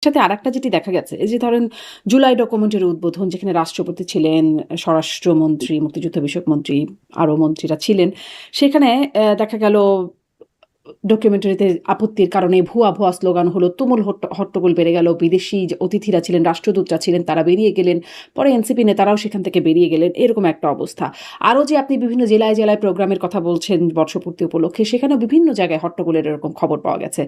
সাথে আরেকটা যেটি দেখা গেছে এই যে ধরেন জুলাই ডকুমেন্টের উদ্বোধন যেখানে রাষ্ট্রপতি ছিলেন, স্বরাষ্ট্রমন্ত্রী, মুক্তিযুদ্ধ বিষয়ক মন্ত্রী, আরও মন্ত্রীরা ছিলেন। সেখানে দেখা গেল ডকুমেন্টারিতে আপত্তির কারণে ভুয়া ভুয়া স্লোগান হলো, তুমুল হট্টগোল বেড়ে গেল। বিদেশি যে অতিথিরা ছিলেন, রাষ্ট্রদূতরা ছিলেন, তারা বেরিয়ে গেলেন। পরে এনসিপি নেতারাও সেখান থেকে বেরিয়ে গেলেন। এরকম একটা অবস্থা। আরও যে আপনি বিভিন্ন জেলায় জেলায় প্রোগ্রামের কথা বলছেন বর্ষপূর্তি উপলক্ষে, সেখানেও বিভিন্ন জায়গায় হট্টগোলের এরকম খবর পাওয়া গেছে,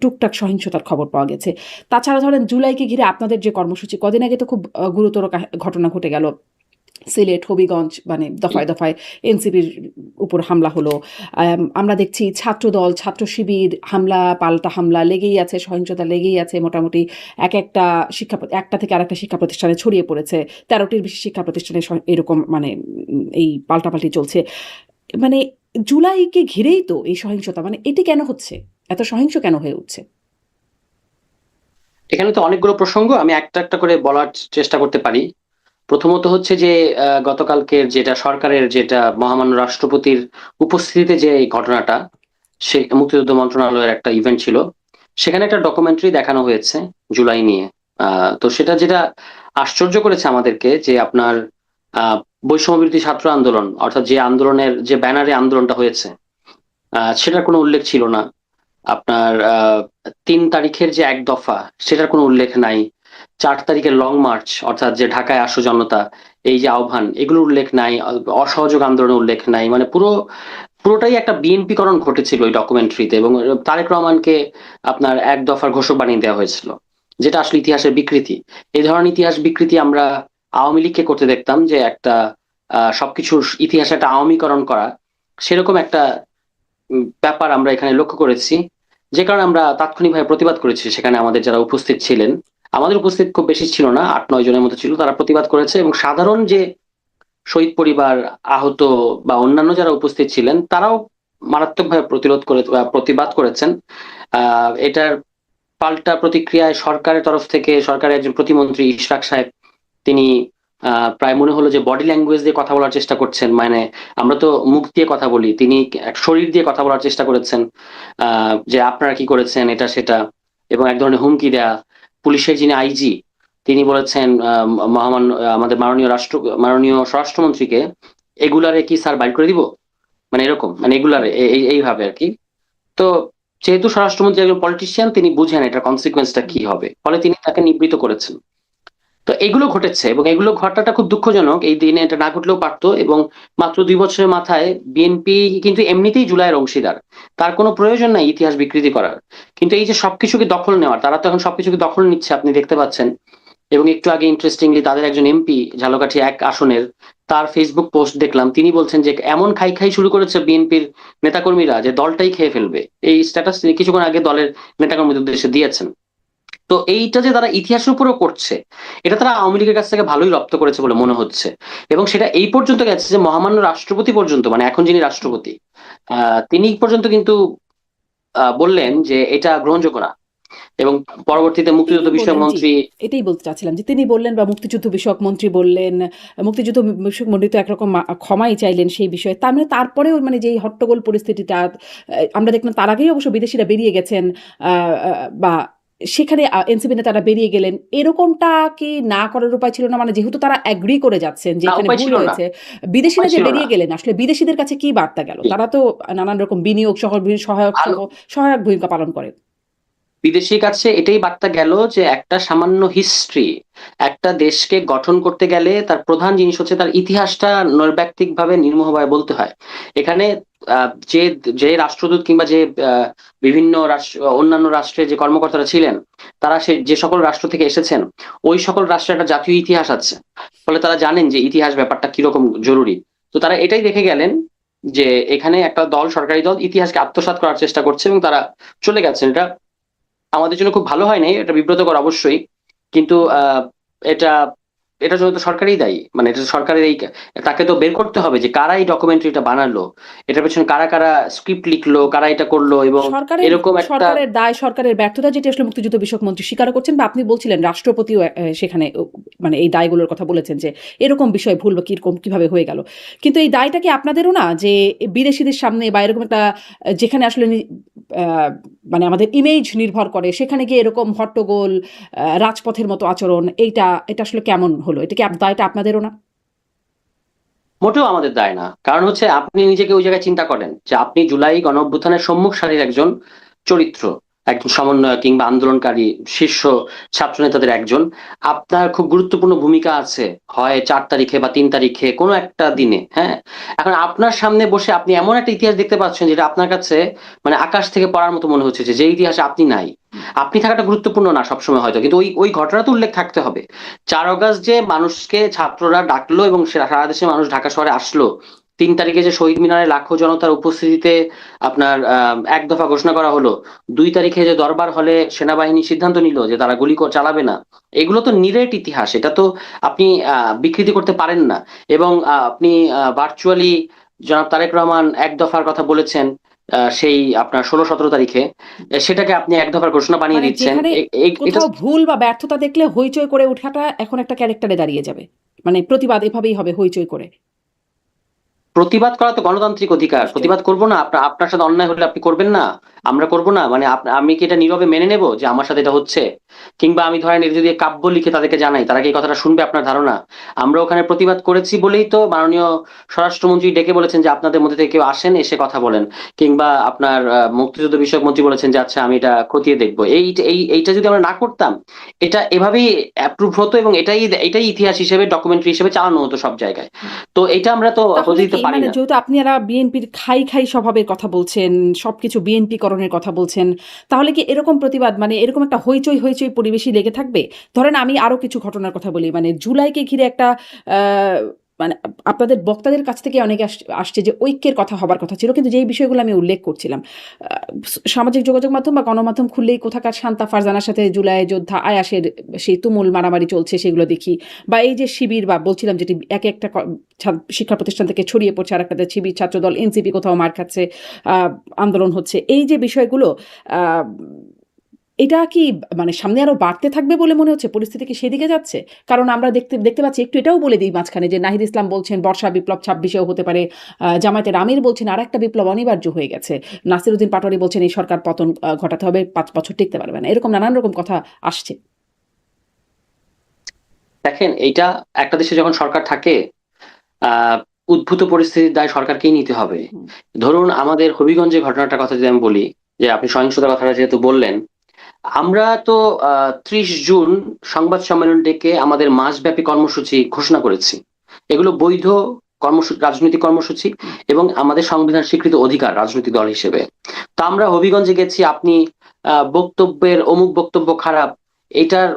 টুকটাক সহিংসতার খবর পাওয়া গেছে। তাছাড়া ধরেন জুলাইকে ঘিরে আপনাদের যে কর্মসূচি, কদিন আগে তো খুব গুরুতর ঘটনা ঘটে গেল। সিলেট, হবিগঞ্জ, মানে দফায় দফায় এনসিপির উপর হামলা হলো। আমরা দেখছি ছাত্রদল, ছাত্র শিবির, হামলা পাল্টা হামলা লেগেই আছে, সহিংসতা লেগেই আছে। মোটামুটি একটা থেকে আরেকটা শিক্ষা প্রতিষ্ঠানে ছড়িয়ে পড়েছে। 13টির বেশি শিক্ষা প্রতিষ্ঠানে এরকম মানে এই পাল্টাপাল্টি চলছে। মানে জুলাইকে ঘিরেই তো এই সহিংসতা, মানে এটি কেন হচ্ছে, এত সহিংস কেন হয়ে উঠছে? এখানে তো অনেকগুলো প্রসঙ্গ, আমি একটা একটা করে বলার চেষ্টা করতে পারি। প্রথমত হচ্ছে যে গতকালকের যেটা সরকারের যেটা মহামান্য রাষ্ট্রপতির উপস্থিতিতে যে এই ঘটনাটা, সে মুক্তিযুদ্ধ মন্ত্রণালয়ের একটা ইভেন্ট ছিল, সেখানে একটা ডকুমেন্টারি দেখানো হয়েছে জুলাই নিয়ে। তো সেটা যেটা আশ্চর্য করেছে আমাদেরকে যে আপনার আহ বৈষম্যবিরোধী ছাত্র আন্দোলন, অর্থাৎ যে আন্দোলনের যে ব্যানারে আন্দোলনটা হয়েছে, সেটার কোনো উল্লেখ ছিল না। আপনার 3 তারিখের যে এক দফা, সেটার কোনো উল্লেখ নাই। 4 তারিখের লং মার্চ, অর্থাৎ যে ঢাকায় আসো জনতা, এই যে আহ্বান, এগুলোর উল্লেখ নাই। অসহযোগ আন্দোলনের উল্লেখ নাই। মানে পুরোটাই একটা বিএনপিকরণ ঘটেছিল ওই ডকুমেন্টারিতে, এবং তারেক রহমানকে আপনার এক দফার ঘোষক বানিয়ে দেওয়া হয়েছিল, যেটা আসলে ইতিহাসের বিকৃতি। এই ধরনের ইতিহাস বিকৃতি আমরা আওয়ামী লীগকে করতে দেখতাম, যে একটা সবকিছুর ইতিহাসে একটা আওয়ামীকরণ করা, সেরকম একটা ব্যাপার আমরা এখানে লক্ষ্য করেছি। যে কারণে আমরা তাৎক্ষণিকভাবে প্রতিবাদ করেছি। সেখানে আমাদের যারা উপস্থিত ছিলেন, আমাদের উপস্থিত খুব বেশি ছিল না, 8-9 জনের মতো ছিল, তারা প্রতিবাদ করেছে। এবং সাধারণ যে শহীদ পরিবার, আহত বা অন্যান্য যারা উপস্থিত ছিলেন, তারাও মারাত্মকভাবে প্রতিবাদ করেছেন। এটার পাল্টা প্রতিক্রিয়ায় সরকারের তরফ থেকে সরকারের একজন প্রতিমন্ত্রী ইশরাক সাহেব, তিনি প্রায় মনে হলো যে বডি ল্যাঙ্গুয়েজ দিয়ে কথা বলার চেষ্টা করছেন। মানে আমরা তো মুখ দিয়ে কথা বলি, তিনি শরীর দিয়ে কথা বলার চেষ্টা করেছেন, যে আপনারা কি করেছেন এটা সেটা, এবং এক ধরনের হুমকি দেয়া। পুলিশের যিনি আইজি, তিনি বলেছেন মহামান্য আমাদের মাননীয় স্বরাষ্ট্রমন্ত্রীকে, এগুলারে কি স্যার বাইর করে দিব, মানে এরকম, মানে এগুলারে এইভাবে আর কি। তো যেহেতু স্বরাষ্ট্রমন্ত্রী একজন পলিটিশিয়ান, তিনি বুঝেন এটার কনসিকুয়েন্সটা কি হবে, ফলে তিনি তাকে নিবৃত করেছেন। তো এগুলো ঘটেছে, এবং এগুলো ঘটাটা খুব দুঃখজনক। এই দিনে এটা না ঘটলেও পারতো। এবং মাত্র 2 বছরের মাথায় বিএনপি কিন্তু এমনিতেই জুলাইয়ের অংশীদার, তার কোনো প্রয়োজন নাই ইতিহাস বিকৃতি করার। কিন্তু এই যে সবকিছুকে দখল নেওয়ার, তারা তো এখন সবকিছুকে দখল নিচ্ছে, আপনি দেখতে পাচ্ছেন। এবং একটু আগে ইন্টারেস্টিংলি তাদের একজন এমপি, ঝালকাঠি 1 আসনের, তার ফেসবুক পোস্ট দেখলাম, তিনি বলছেন যে এমন খাই খাই শুরু করেছে বিএনপির নেতাকর্মীরা যে দলটাই খেয়ে ফেলবে। এই স্ট্যাটাস তিনি কিছুক্ষণ আগে দলের নেতাকর্মীদের উদ্দেশ্যে দিয়েছেন। তো এইটা যে তারা ইতিহাসের উপরও করছে, এটা তারা আওয়ামী লীগের কাছ থেকে ভালোই রপ্ত করেছে বলে মনে হচ্ছে। এবং সেটা এই পর্যন্ত গেছে যে মহামান্য রাষ্ট্রপতি পর্যন্ত, মানে এখন যিনি রাষ্ট্রপতি, তিনি পর্যন্ত কিন্তু বললেন যে এটা গ্রহণযোগ্য না। এবং পরবর্তীতে মুক্তিযুদ্ধ তিনি বিষয়ক বললেন, জি, মন্ত্রী, এটাই বলতে চাচ্ছিলাম যে তিনি বললেন, বা মুক্তিযুদ্ধ বিষয়ক মন্ত্রী বললেন, মুক্তিযুদ্ধ বিষয়ক মন্ত্রী তো একরকম ক্ষমাই চাইলেন সেই বিষয়ে। তার মানে তারপরেও মানে যেই হট্টগোল পরিস্থিতিটা আমরা দেখলাম, তার আগেই অবশ্য বিদেশিরা বেরিয়ে গেছেন, বা সেখানে এনসিপি নেতারা বেরিয়ে গেলেন, এরকমটা কি না করার উপায় ছিল না? মানে যেহেতু তারা অ্যাগ্রি করে যাচ্ছেন যে না এখানে উপায় ভুল ছিল না, হয়েছে, বিদেশিরা উপায় যে ছিল না। বেরিয়ে গেলেন, আসলে বিদেশিদের কাছে কি বার্তা গেল? জি, তারা তো নানান রকম বিনিয়োগ সহ সহায়ক ভালো। সহ সহায়ক ভূমিকা পালন করে। বিদেশির কাছে এটাই বার্তা গেল যে একটা সামান্য হিস্ট্রি, একটা দেশকে গঠন করতে গেলে তার প্রধান জিনিস হচ্ছে তার ইতিহাসটা নৈর্ব্যক্তিক ভাবে নির্মোহভাবে বলতে হয়। এখানে যে যে রাষ্ট্রদূত কিংবা যে বিভিন্ন রাষ্ট্র, অন্যান্য রাষ্ট্রের যে কর্মকর্তারা ছিলেন, তারা যে সকল রাষ্ট্র থেকে এসেছেন, ওই সকল রাষ্ট্রের একটা জাতীয় ইতিহাস আছে। ফলে তারা জানেন যে ইতিহাস ব্যাপারটা কিরকম জরুরি। তো তারা এটাই দেখে গেলেন যে এখানে একটা দল, সরকারি দল, ইতিহাসকে আত্মসাৎ করার চেষ্টা করছে, এবং তারা চলে গেছেন। এটা আমাদের জন্য খুব ভালো হয় নাই, এটা বিব্রতকর অবশ্যই। কিন্তু এটা এটার জন্য তো সরকারই দায়ী। মানে এটা সরকারের এই, তাকে তো বের করতে হবে যে কারা এই ডকুমেন্টারিটা বানালো, এটার পেছনে কারা কারা স্ক্রিপ্ট লিখলো, কারা এটা করলো। এবং সরকারের এরকম একটা, সরকারের দায়, সরকারের ব্যর্থতা, যেটি আসলে মুক্তিযুদ্ধ বিষয়ক মন্ত্রী স্বীকার করছেন, বা আপনি বলছিলেন রাষ্ট্রপতিও সেখানে মানে এই দায়গুলোর কথা বলেছেন যে এরকম বিষয় ভুল বা কিরকম কিভাবে হয়ে গেল। কিন্তু এই দায়টা কি আপনাদেরও না, যে বিদেশিদের সামনে বা এরকম একটা যেখানে আসলে আহ, মানে আমাদের ইমেজ নির্ভর করে, সেখানে গিয়ে এরকম হট্টগোল, রাজপথের মতো আচরণ, এটা আসলে কেমন হলো? এটা কি দায়টা আপনাদেরও না? মোটেও আমাদের দায় না। কারণ হচ্ছে আপনি নিজেকে ওই জায়গায় চিন্তা করেন যে আপনি জুলাই গণ অভ্যুত্থানের সম্মুখ সারির একজন চরিত্র, একজন সমন্বয়ক কিংবা আন্দোলনকারী শীর্ষ ছাত্র নেতাদের একজন। আপনার খুব গুরুত্বপূর্ণ ভূমিকা আছে, হয় 4 তারিখে বা 3 তারিখে কোনো একটা দিনে। হ্যাঁ, এখন আপনার সামনে বসে আপনি এমন একটা ইতিহাস দেখতে পাচ্ছেন যেটা আপনার কাছে মানে আকাশ থেকে পড়ার মতো মনে হচ্ছে, যে ইতিহাসে আপনি নাই। আপনি থাকাটা গুরুত্বপূর্ণ না সবসময় হয়তো, কিন্তু ওই ওই ঘটনা তো উল্লেখ থাকতে হবে। 4 আগস্ট যে মানুষকে ছাত্ররা ডাকলো এবং সারা দেশে মানুষ ঢাকা শহরে আসলো, 3 তারিখে যে শহীদ মিনারে লাখো জনতার উপস্থিতিতে আপনার এক দফা ঘোষণা করা হলো, 2 তারিখে যে দরবার হলে সেনাবাহিনী সিদ্ধান্ত নিল যে তারা গুলি চালাবে না, এগুলো তো নিরেট ইতিহাস। এটা তো আপনি বিকৃতি করতে পারেন না। এবং আপনি ভার্চুয়ালি জনাব তারেক রহমান এক দফার কথা বলেছেন, সেই আপনার 16-17 তারিখে, সেটাকে আপনি এক দফার ঘোষণা বানিয়ে মানে দিচ্ছেন। যেখানে এটা কোথাও ভুল বা ব্যর্থতা দেখলে হইচই করে ওঠাটা এখন একটা ক্যারেক্টারে দাঁড়িয়ে যাবে, মানে প্রতিবাদ এভাবেই হবে, হইচই করে। প্রতিবাদ করা তো গণতান্ত্রিক অধিকার, নিশ্চয়ই। প্রতিবাদ করব না? আপনার সাথে অন্যায় হলে আপনি করবেন না, আমরা করব না? মানে আমি কি এটা নীরবে মেনে নেব যে আমার সাথে এটা হচ্ছে? কিংবা আমি ধরেন এটা যদি কাব্য লিখে তাদেরকে জানাই, তারা কি এই কথাটা শুনবে? আপনার ধারণা আমরা ওখানে প্রতিবাদ করেছি বলেই তো মাননীয় স্বরাষ্ট্রমন্ত্রী ডেকে বলেছেন যে আপনাদের মধ্যে থেকে কেউ আসেন, এসে কথা বলেন। কিংবা আপনার মুক্তিযুদ্ধ বিষয়ক মন্ত্রী বলেছেন যে আচ্ছা আমি এটা খতিয়ে দেখবো। এইটা যদি আমরা না করতাম, এটা এভাবেই অ্যাপ্রুভ হতো এবং এটাই ইতিহাস হিসেবে, ডকুমেন্টারি হিসেবে চালানো হতো সব জায়গায়। তো এটা আমরা তো হতে তাহলে দিতে কি, পারি মানে না। যেহেতু আপনারা বিএনপির খাই খাই স্বভাবের কথা বলছেন, সবকিছু বিএনপি করণের কথা বলছেন, তাহলে কি এরকম প্রতিবাদ, মানে এরকম একটা হইচই হইচই পরিবেশই লেগে থাকবে? ধরেন আমি আরো কিছু ঘটনার কথা বলি, মানে জুলাইকে ঘিরে একটা আহ, মানে আপনাদের বক্তাদের কাছ থেকে অনেকে আসছে যে ঐক্যের কথা হবার কথা ছিল, কিন্তু যেই বিষয়গুলো আমি উল্লেখ করছিলাম, সামাজিক যোগাযোগ মাধ্যম বা গণমাধ্যম খুললেই কোথাকার শান্তা ফারজানার সাথে জুলাই যোদ্ধা আয়াসের সেই তুমুল মারামারি চলছে, সেগুলো দেখি। বা এই যে শিবির, বা বলছিলাম যেটি এক একটা শিক্ষা প্রতিষ্ঠান থেকে ছড়িয়ে পড়ছে, আর একটা শিবির ছাত্রদল এনসিপি কোথাও মার খাচ্ছে, আহ, আন্দোলন হচ্ছে, এই যে বিষয়গুলো, আহ, এটা কি মানে সামনে আরো বাড়তে থাকবে বলে মনে হচ্ছে? পরিস্থিতি কি সেদিকে যাচ্ছে? কারণ আমরা দেখতে দেখতে পাচ্ছি, একটু এটাও বলে দিই মাঝখানে, যে নাহিদ ইসলাম বলছেন বর্ষা বিপ্লব 26-এও হতে পারে, জামায়াতের আমির বলছেন আর একটা বিপ্লব অনিবার্য হয়ে গেছে, নাসিরুদ্দিন পাটোয়ারি বলছেন এই সরকার পতন ঘটাতে হবে, 5 বছর টিকতে পারবে না, এরকম নানান রকম কথা আসছে। দেখেন, এইটা একটা দেশে যখন সরকার থাকে, আহ উদ্ভূত পরিস্থিতির দায় সরকারকেই নিতে হবে। হুম। ধরুন আমাদের হবিগঞ্জের ঘটনাটার কথা যদি আমি বলি, যে আপনি সহিংসতার কথাটা যেহেতু বললেন, আমরা তো 30 জুন সংবাদ সম্মেলন ডেকে আমাদের মাসব্যাপী কর্মসূচি ঘোষণা করেছি। এগুলো বৈধ কর্মসূচি, রাজনৈতিক কর্মসূচি হুম। এবং আমাদের সংবিধান স্বীকৃত অধিকার রাজনৈতিক দল হিসেবে। তো আমরা হবিগঞ্জে গেছি, আপনি বক্তব্যের অমুক বক্তব্য খারাপ, এটার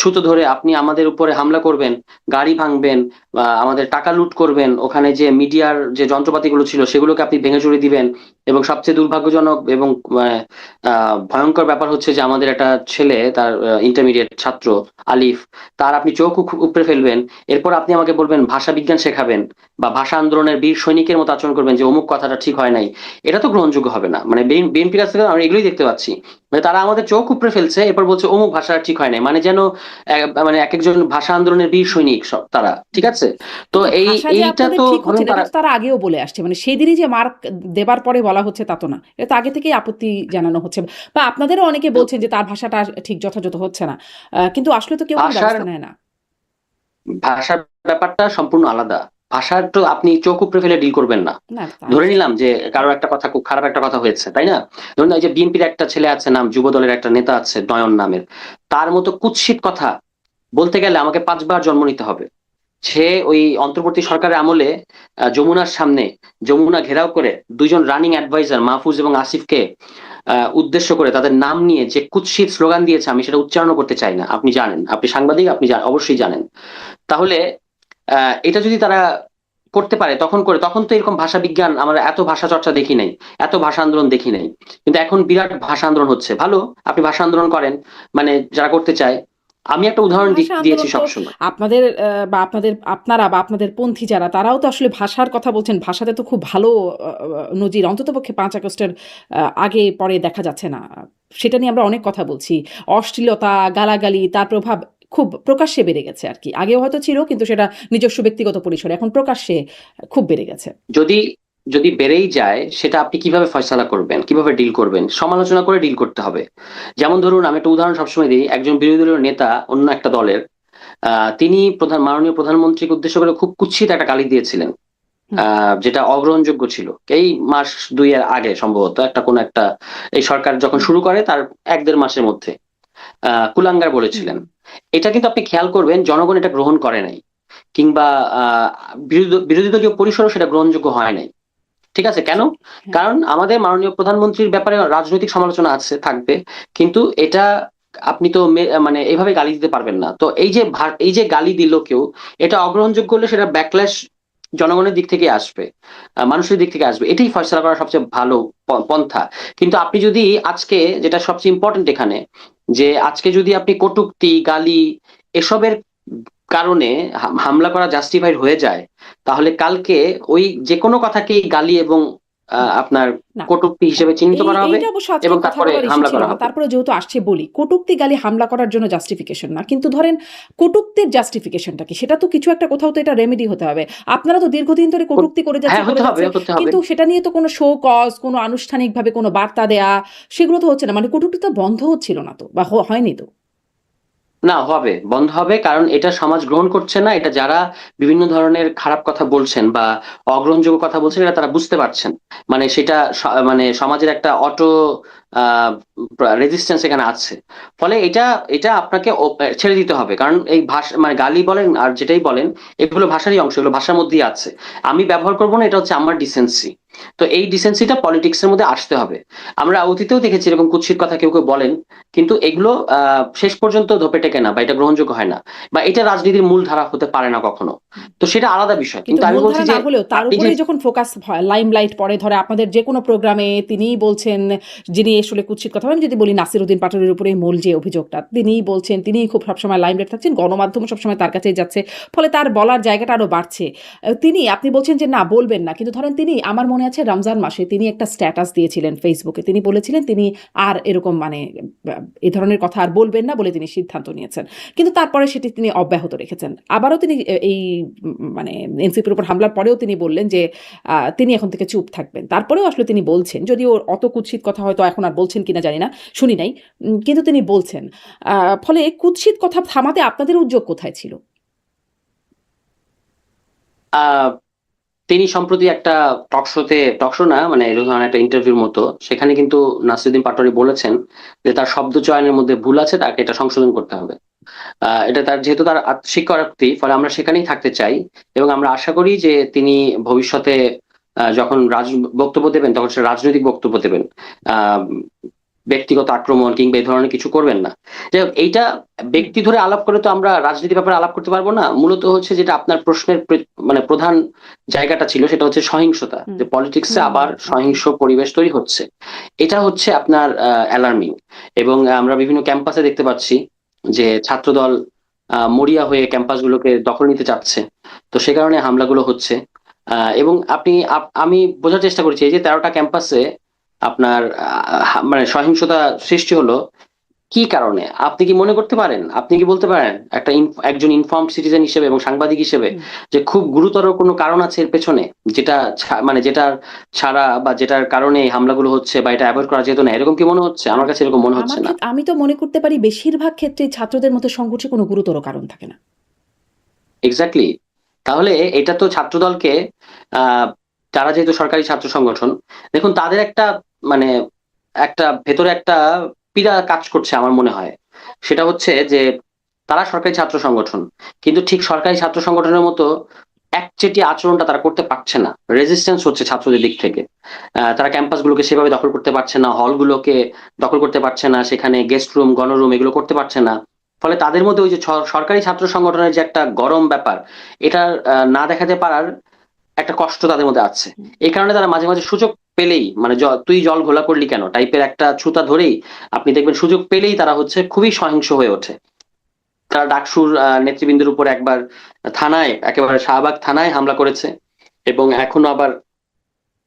ছুতো ধরে আপনি আমাদের উপরে হামলা করবেন, গাড়ি ভাঙবেন, বা আমাদের টাকা লুট করবেন, ওখানে যে মিডিয়ার যে যন্ত্রপাতিগুলো ছিল সেগুলোকে আপনি ভেঙে চুরে দিবেন। এবং সবচেয়ে দুর্ভাগ্যজনক এবং ভয়ঙ্কর ব্যাপার হচ্ছে যে আমাদের একটা ছেলে, তার ইন্টারমিডিয়েট ছাত্র আলিফ, তার আপনি চোখ উপড়ে ফেলবেন। এরপর আপনি আমাকে বলবেন ভাষা বিজ্ঞান শেখাবেন বা ভাষা আন্দোলনের বীর সৈনিকের মতো আচরণ করবেন যে অমুক কথাটা ঠিক হয় নাই। এটা তো গ্রহণযোগ্য হবে না। মানে বিএনপির কাছ থেকে আমরা এগুলোই দেখতে পাচ্ছি, মানে তারা আমাদের চোখ উপড়ে ফেলছে, এরপর বলছে অমুক ভাষা ঠিক হয় নাই, মানে যেন মানে এক একজন ভাষা আন্দোলনের বীর সৈনিক সব তারা, ঠিক আছে? তো কিন্তু ভাষা যে এইটা আপনাদের তো ঠিক হচ্ছে ধরুন না, এটা তারা তো তারা আগেও বলে আসছে, মানে সেদিনই যে মার্ক দেবার পরে বলা হচ্ছে তা তো না, এটা তো আগে থেকেই আপত্তি জানানো হচ্ছে। বা আপনাদেরও অনেকে বলছেন যে তার ভাষাটা ঠিক যথাযথ হচ্ছে না, কিন্তু আসলে তো কেউ কোনো ভাষার ব্যবস্থা নেয় না। ভাষার ব্যাপারটা সম্পূর্ণ আলাদা। ভাষার তো আপনি চোখ উপড়ে ফেলে ডিল করবেন না। না, তা ধরে নিশ্চয়ই। নিলাম যে কারো একটা কথা, খুব খারাপ একটা কথা হয়েছে, তাই না? ধরুন এই যে বিএনপির একটা ছেলে আছে, নাম যুব দলের একটা নেতা আছে নয়ন নামের, তার মতো কুৎসিত কথা বলতে গেলে আমাকে 5 বার জন্ম নিতে হবে। সে ওই অন্তর্বর্তী সরকারের আমলে যমুনার সামনে, যমুনা ঘেরাও করে 2জন রানিং অ্যাডভাইজার মাহফুজ এবং আসিফকে উদ্দেশ্য করে তাদের নাম নিয়ে যে কুৎসিত স্লোগান দিয়েছে, আমি সেটা উচ্চারণ করতে চাই না। আপনি জানেন, আপনি সাংবাদিক, আপনি অবশ্যই জানেন। তাহলে এটা যদি তারা করতে পারে তখন তো এরকম ভাষা বিজ্ঞান, আমরা এত ভাষা চর্চা দেখি নাই, এত ভাষা আন্দোলন দেখি নাই। কিন্তু এখন বিরাট ভাষা আন্দোলন হচ্ছে, ভালো, আপনি ভাষা আন্দোলন করেন, মানে যারা করতে চায়। আমি একটা উদাহরণ ভাষা দিয়েছি আন্দোলন তো সবসময়। আপনাদের বা আপনারা বা আপনাদের পন্থী যারা, তারাও তো আসলে ভাষার কথা বলছেন, ভাষাতে তো খুব ভালো নজির অন্ততপক্ষে 5 আগস্টের আগে পরে দেখা যাচ্ছে না, সেটা নিয়ে আমরা অনেক কথা বলছি। অশ্লীলতা, গালাগালি, তার প্রভাব খুব প্রকাশ্যে বেড়ে গেছে আর কি, আগেও হয়তো ছিল কিন্তু সেটা নিজস্ব ব্যক্তিগত পরিসরে, এখন প্রকাশ্যে খুব বেড়ে গেছে। যদি যদি বেড়েই যায় সেটা আপনি কিভাবে ফয়সালা করবেন, কিভাবে ডিল করবেন? সমালোচনা করে ডিল করতে হবে। যেমন ধরুন, আমি একটা উদাহরণ সবসময় দিই, একজন বিরোধী দলীয় নেতা অন্য একটা দলের, তিনি মাননীয় প্রধানমন্ত্রীকে উদ্দেশ্য করে খুব কুৎসিত একটা গালি দিয়েছিলেন, হুম, যেটা অগ্রহণযোগ্য ছিল। এই মাস দুইয়ের আগে সম্ভবত একটা কোন একটা, এই সরকার যখন হুম, শুরু করে তার 1-1.5 মাসের মধ্যে কুলাঙ্গার হুম, বলেছিলেন। এটা কিন্তু আপনি খেয়াল করবেন জনগণ এটা গ্রহণ করে নাই, কিংবা বিরোধী দলীয় পরিসরও সেটা গ্রহণযোগ্য হয় নাই। ঠিক আছে, কেন? হ্যাঁ, কারণ আমাদের মাননীয় প্রধানমন্ত্রীর ব্যাপারে রাজনৈতিক সমালোচনা আছে, থাকবে, কিন্তু এটা আপনি তো মানে এইভাবে গালি দিতে পারবেন না। তো এই যে গালি দিল কেউ, এটা অগ্রহণযোগ্য হলে সেটা ব্যাকল্যাশ জনগণের দিক থেকে আসবে, মানুষের দিক থেকে আসবে। এটাই ফয়সলা করার সবচেয়ে ভালো পন্থা। কিন্তু আপনি যদি আজকে, যেটা সবচেয়ে ইম্পর্টেন্ট এখানে, যে আজকে যদি আপনি কটূক্তি, গালি এসবের কারণে হামলা করা জাস্টিফাইড হয়ে যায়, তাহলে কালকে ওই যে কোনো কথাকেই গালি এবং হুম। আপনার না, কটূক্তি হিসেবে চিহ্নিত করা হবে এইটা অবশ্য আজকে এবং কথা তারপরে বলার ইস্যু হামলা ছিল করা না। হবে। তারপরে যেহেতু আসছে বলি, কটূক্তি গালি হামলা করার জন্য জাস্টিফিকেশন না। কিন্তু ধরেন কটূক্তির জাস্টিফিকেশনটা কি? সেটা তো কিছু একটা কোথাও তো এটা রেমেডি হতে হবে। আপনারা তো দীর্ঘদিন ধরে কটূক্তি করে যাচ্ছেন, হ্যাঁ, করে হতে হবে, যাচ্ছেন। হতে হবে। কিন্তু সেটা নিয়ে তো কোনো শো কজ, কোনো আনুষ্ঠানিকভাবে কোনো বার্তা দেয়া, সেগুলো তো হচ্ছে না। মানে কটূক্তি তো বন্ধ হচ্ছিল না তো, বা হয়নি তো। না, হবে, বন্ধ হবে, কারণ এটা সমাজ গ্রহণ করছে না। এটা যারা বিভিন্ন ধরনের খারাপ কথা বলছেন বা অগ্রহণযোগ্য কথা বলছেন, এটা তারা বুঝতে পারছেন। মানে সেটা মানে সমাজের একটা অটো রেজিস্ট্যান্স এখানে আছে। ফলে এটা এটা আপনাকে ছেড়ে দিতে হবে, কারণ এই ভাষা, মানে গালি বলেন আর যেটাই বলেন, এগুলো ভাষারই অংশ, এগুলো ভাষার মধ্যেই আছে। আমি ব্যবহার করবো না, এটা হচ্ছে আমার ডিসেন্সি। তো এই ডিসেন্সিটা পলিটিক্স এর মধ্যে আসতে হবে। আমরা অতীতেও দেখেছি এরকম কুৎসিত কথা কেউ কেউ বলেন, কিন্তু এগুলো শেষ পর্যন্ত ধোপে টেকে না, বা এটা গ্রহণযোগ্য হয় না, বা এটা রাজনীতির মূল ধারা হতে পারে না কখনো। তো সেটা আলাদা বিষয়, কিন্তু কিন্তু আমি বলছি মূলধারা যে না হলেও তার আপনি যে উপরেই যখন ফোকাস হয়, লাইমলাইট পড়ে, ধরে আপনাদের যে কোনো প্রোগ্রামে তিনিই বলছেন, যিনি আসলে কুৎসিত কথা, আমি যদি বলি নাসিরউদ্দিন পাটোয়ারির উপরে মূল যে অভিযোগটা, তিনিই বলছেন, তিনিই খুব সবসময় লাইমলাইট থাকছেন, গণমাধ্যম সবসময় তার কাছেই যাচ্ছে, ফলে তার বলার জায়গাটা আরো বাড়ছে। তিনি, আপনি বলছেন যে না বলবেন না, কিন্তু ধরেন তিনি, আমার মনে আছে রমজান মাসে তিনি একটা স্ট্যাটাস দিয়েছিলেন ফেসবুকে, তিনি বলেছিলেন তিনি আর এরকম মানে এই ধরনের কথা আর বলবেন না বলে তিনি সিদ্ধান্ত নিয়েছেন। কিন্তু তারপরে সেটি তিনি অব্যাহত রেখেছেন। আবারও তিনি এই মানে এনসিপির উপর হামলার পরেও তিনি বললেন যে তিনি এখন থেকে চুপ থাকবেন। তারপরেও আসলে তিনি বলছেন, যদিও অত কুৎসিত কথা হয়তো এখন আর বলছেন কিনা জানি না, শুনি নাই। কিন্তু তিনি বলছেন। ফলে কুৎসিত কথা থামাতে আপনাদের উদ্যোগ কোথায় ছিল? আহ তিনি সম্প্রতি একটা টক শো না, মানে এরকম ধরনের একটা ইন্টারভিউর মতো, সেখানে কিন্তু নাসিরুদ্দিন পাটোয়ারি বলেছেন যে তার শব্দ চয়নের মধ্যে ভুল আছে, তাকে এটা সংশোধন করতে হবে। এটা তার, যেহেতু তার স্বীকারোক্তি, ফলে আমরা সেখানেই থাকতে চাই। এবং আমরা আশা করি যে তিনি ভবিষ্যতে যখন বক্তব্য দেবেন, তখন সে রাজনৈতিক বক্তব্য দেবেন, আহ ব্যক্তিগত আক্রমণ কিংবা এই ধরনের কিছু করবেন না। যাই হোক, এইটা হুম, ব্যক্তি ধরে আলাপ করে তো আমরা রাজনীতির ব্যাপারে আলাপ করতে পারবো না। মূলত হচ্ছে যেটা আপনার প্রশ্নের মানে প্রধান জায়গাটা ছিল, সেটা হচ্ছে সহিংসতা, হুম, যে পলিটিক্সে হুম, আবার ওকে। সহিংস পরিবেশ তৈরি হচ্ছে। এটা হচ্ছে আপনার অ্যালার্মিং। এবং আমরা বিভিন্ন ক্যাম্পাসে দেখতে পাচ্ছি যে ছাত্রদল মরিয়া হয়ে ক্যাম্পাসগুলোকে দখল নিতে চাচ্ছে। তো সে কারণে হামলাগুলো হচ্ছে। এবং আমি বোঝার চেষ্টা করছি, এই যে 13টা ক্যাম্পাসে আপনার মানে সহিংসতা সৃষ্টি হলো কি কারণে? আপনি কি মনে করতে পারেন, আপনি কি বলতে পারেন একটা একজন ইনফর্মড সিটিজেন হিসেবে এবং সাংবাদিক হিসেবে, হুম। যে খুব গুরুতর কোনো কারণ আছে এর পেছনে, যেটা মানে যেটার ছাড়া বা যেটার কারণে এই হামলাগুলো হচ্ছে, বা এটা অ্যাভয়েড করা যেত না, এরকম কি মনে হচ্ছে? আমার আম- কাছে এরকম মনে হচ্ছে আমার না। ক্ষেত্রে আমি তো মনে করতে পারি বেশিরভাগ ক্ষেত্রে ছাত্রদের মতো সংঘর্ষে কোনো গুরুতর কারণ থাকে না। এক্স্যাক্টলি। তাহলে এটা তো ছাত্রদলকে, আহ তারা যেহেতু সরকারি ছাত্র সংগঠন, দেখুন তাদের একটা, মানে একটা ভেতরে একটা পীড়া কাজ করছে আমার মনে হয়। সেটা হচ্ছে যে তারা সরকারি ছাত্র সংগঠন, কিন্তু ঠিক সরকারি ছাত্র সংগঠনের মতো একচেটিয়া আচরণটা তারা করতে পারছে না। রেজিস্ট্যান্স হচ্ছে ছাত্রদের দিক থেকে। তারা ক্যাম্পাসগুলোকে সেভাবে দখল করতে পারছে না, হলগুলোকে দখল করতে পারছে না, সেখানে গেস্ট রুম, গণরুম এগুলো করতে পারছে না। ফলে তাদের মধ্যে ওই যে সরকারি ছাত্র সংগঠনের যে একটা গরম ব্যাপার, এটা না দেখাতে পারার একটা কষ্ট তাদের মধ্যে আছে। এই কারণে তারা মাঝে মাঝে সুযোগ পেলেই, মানে তুই জল ঘোলা করলি কেন টাইপের একটা ছুতা ধরেই, আপনি দেখবেন সুযোগ পেলেই তারা হচ্ছে খুবই সহিংস হয়ে ওঠে। তারা ডাকসুর নেতৃবৃন্দের উপর একবার থানায়, একেবারে শাহবাগ থানায় হামলা করেছে, এবং এখনো আবার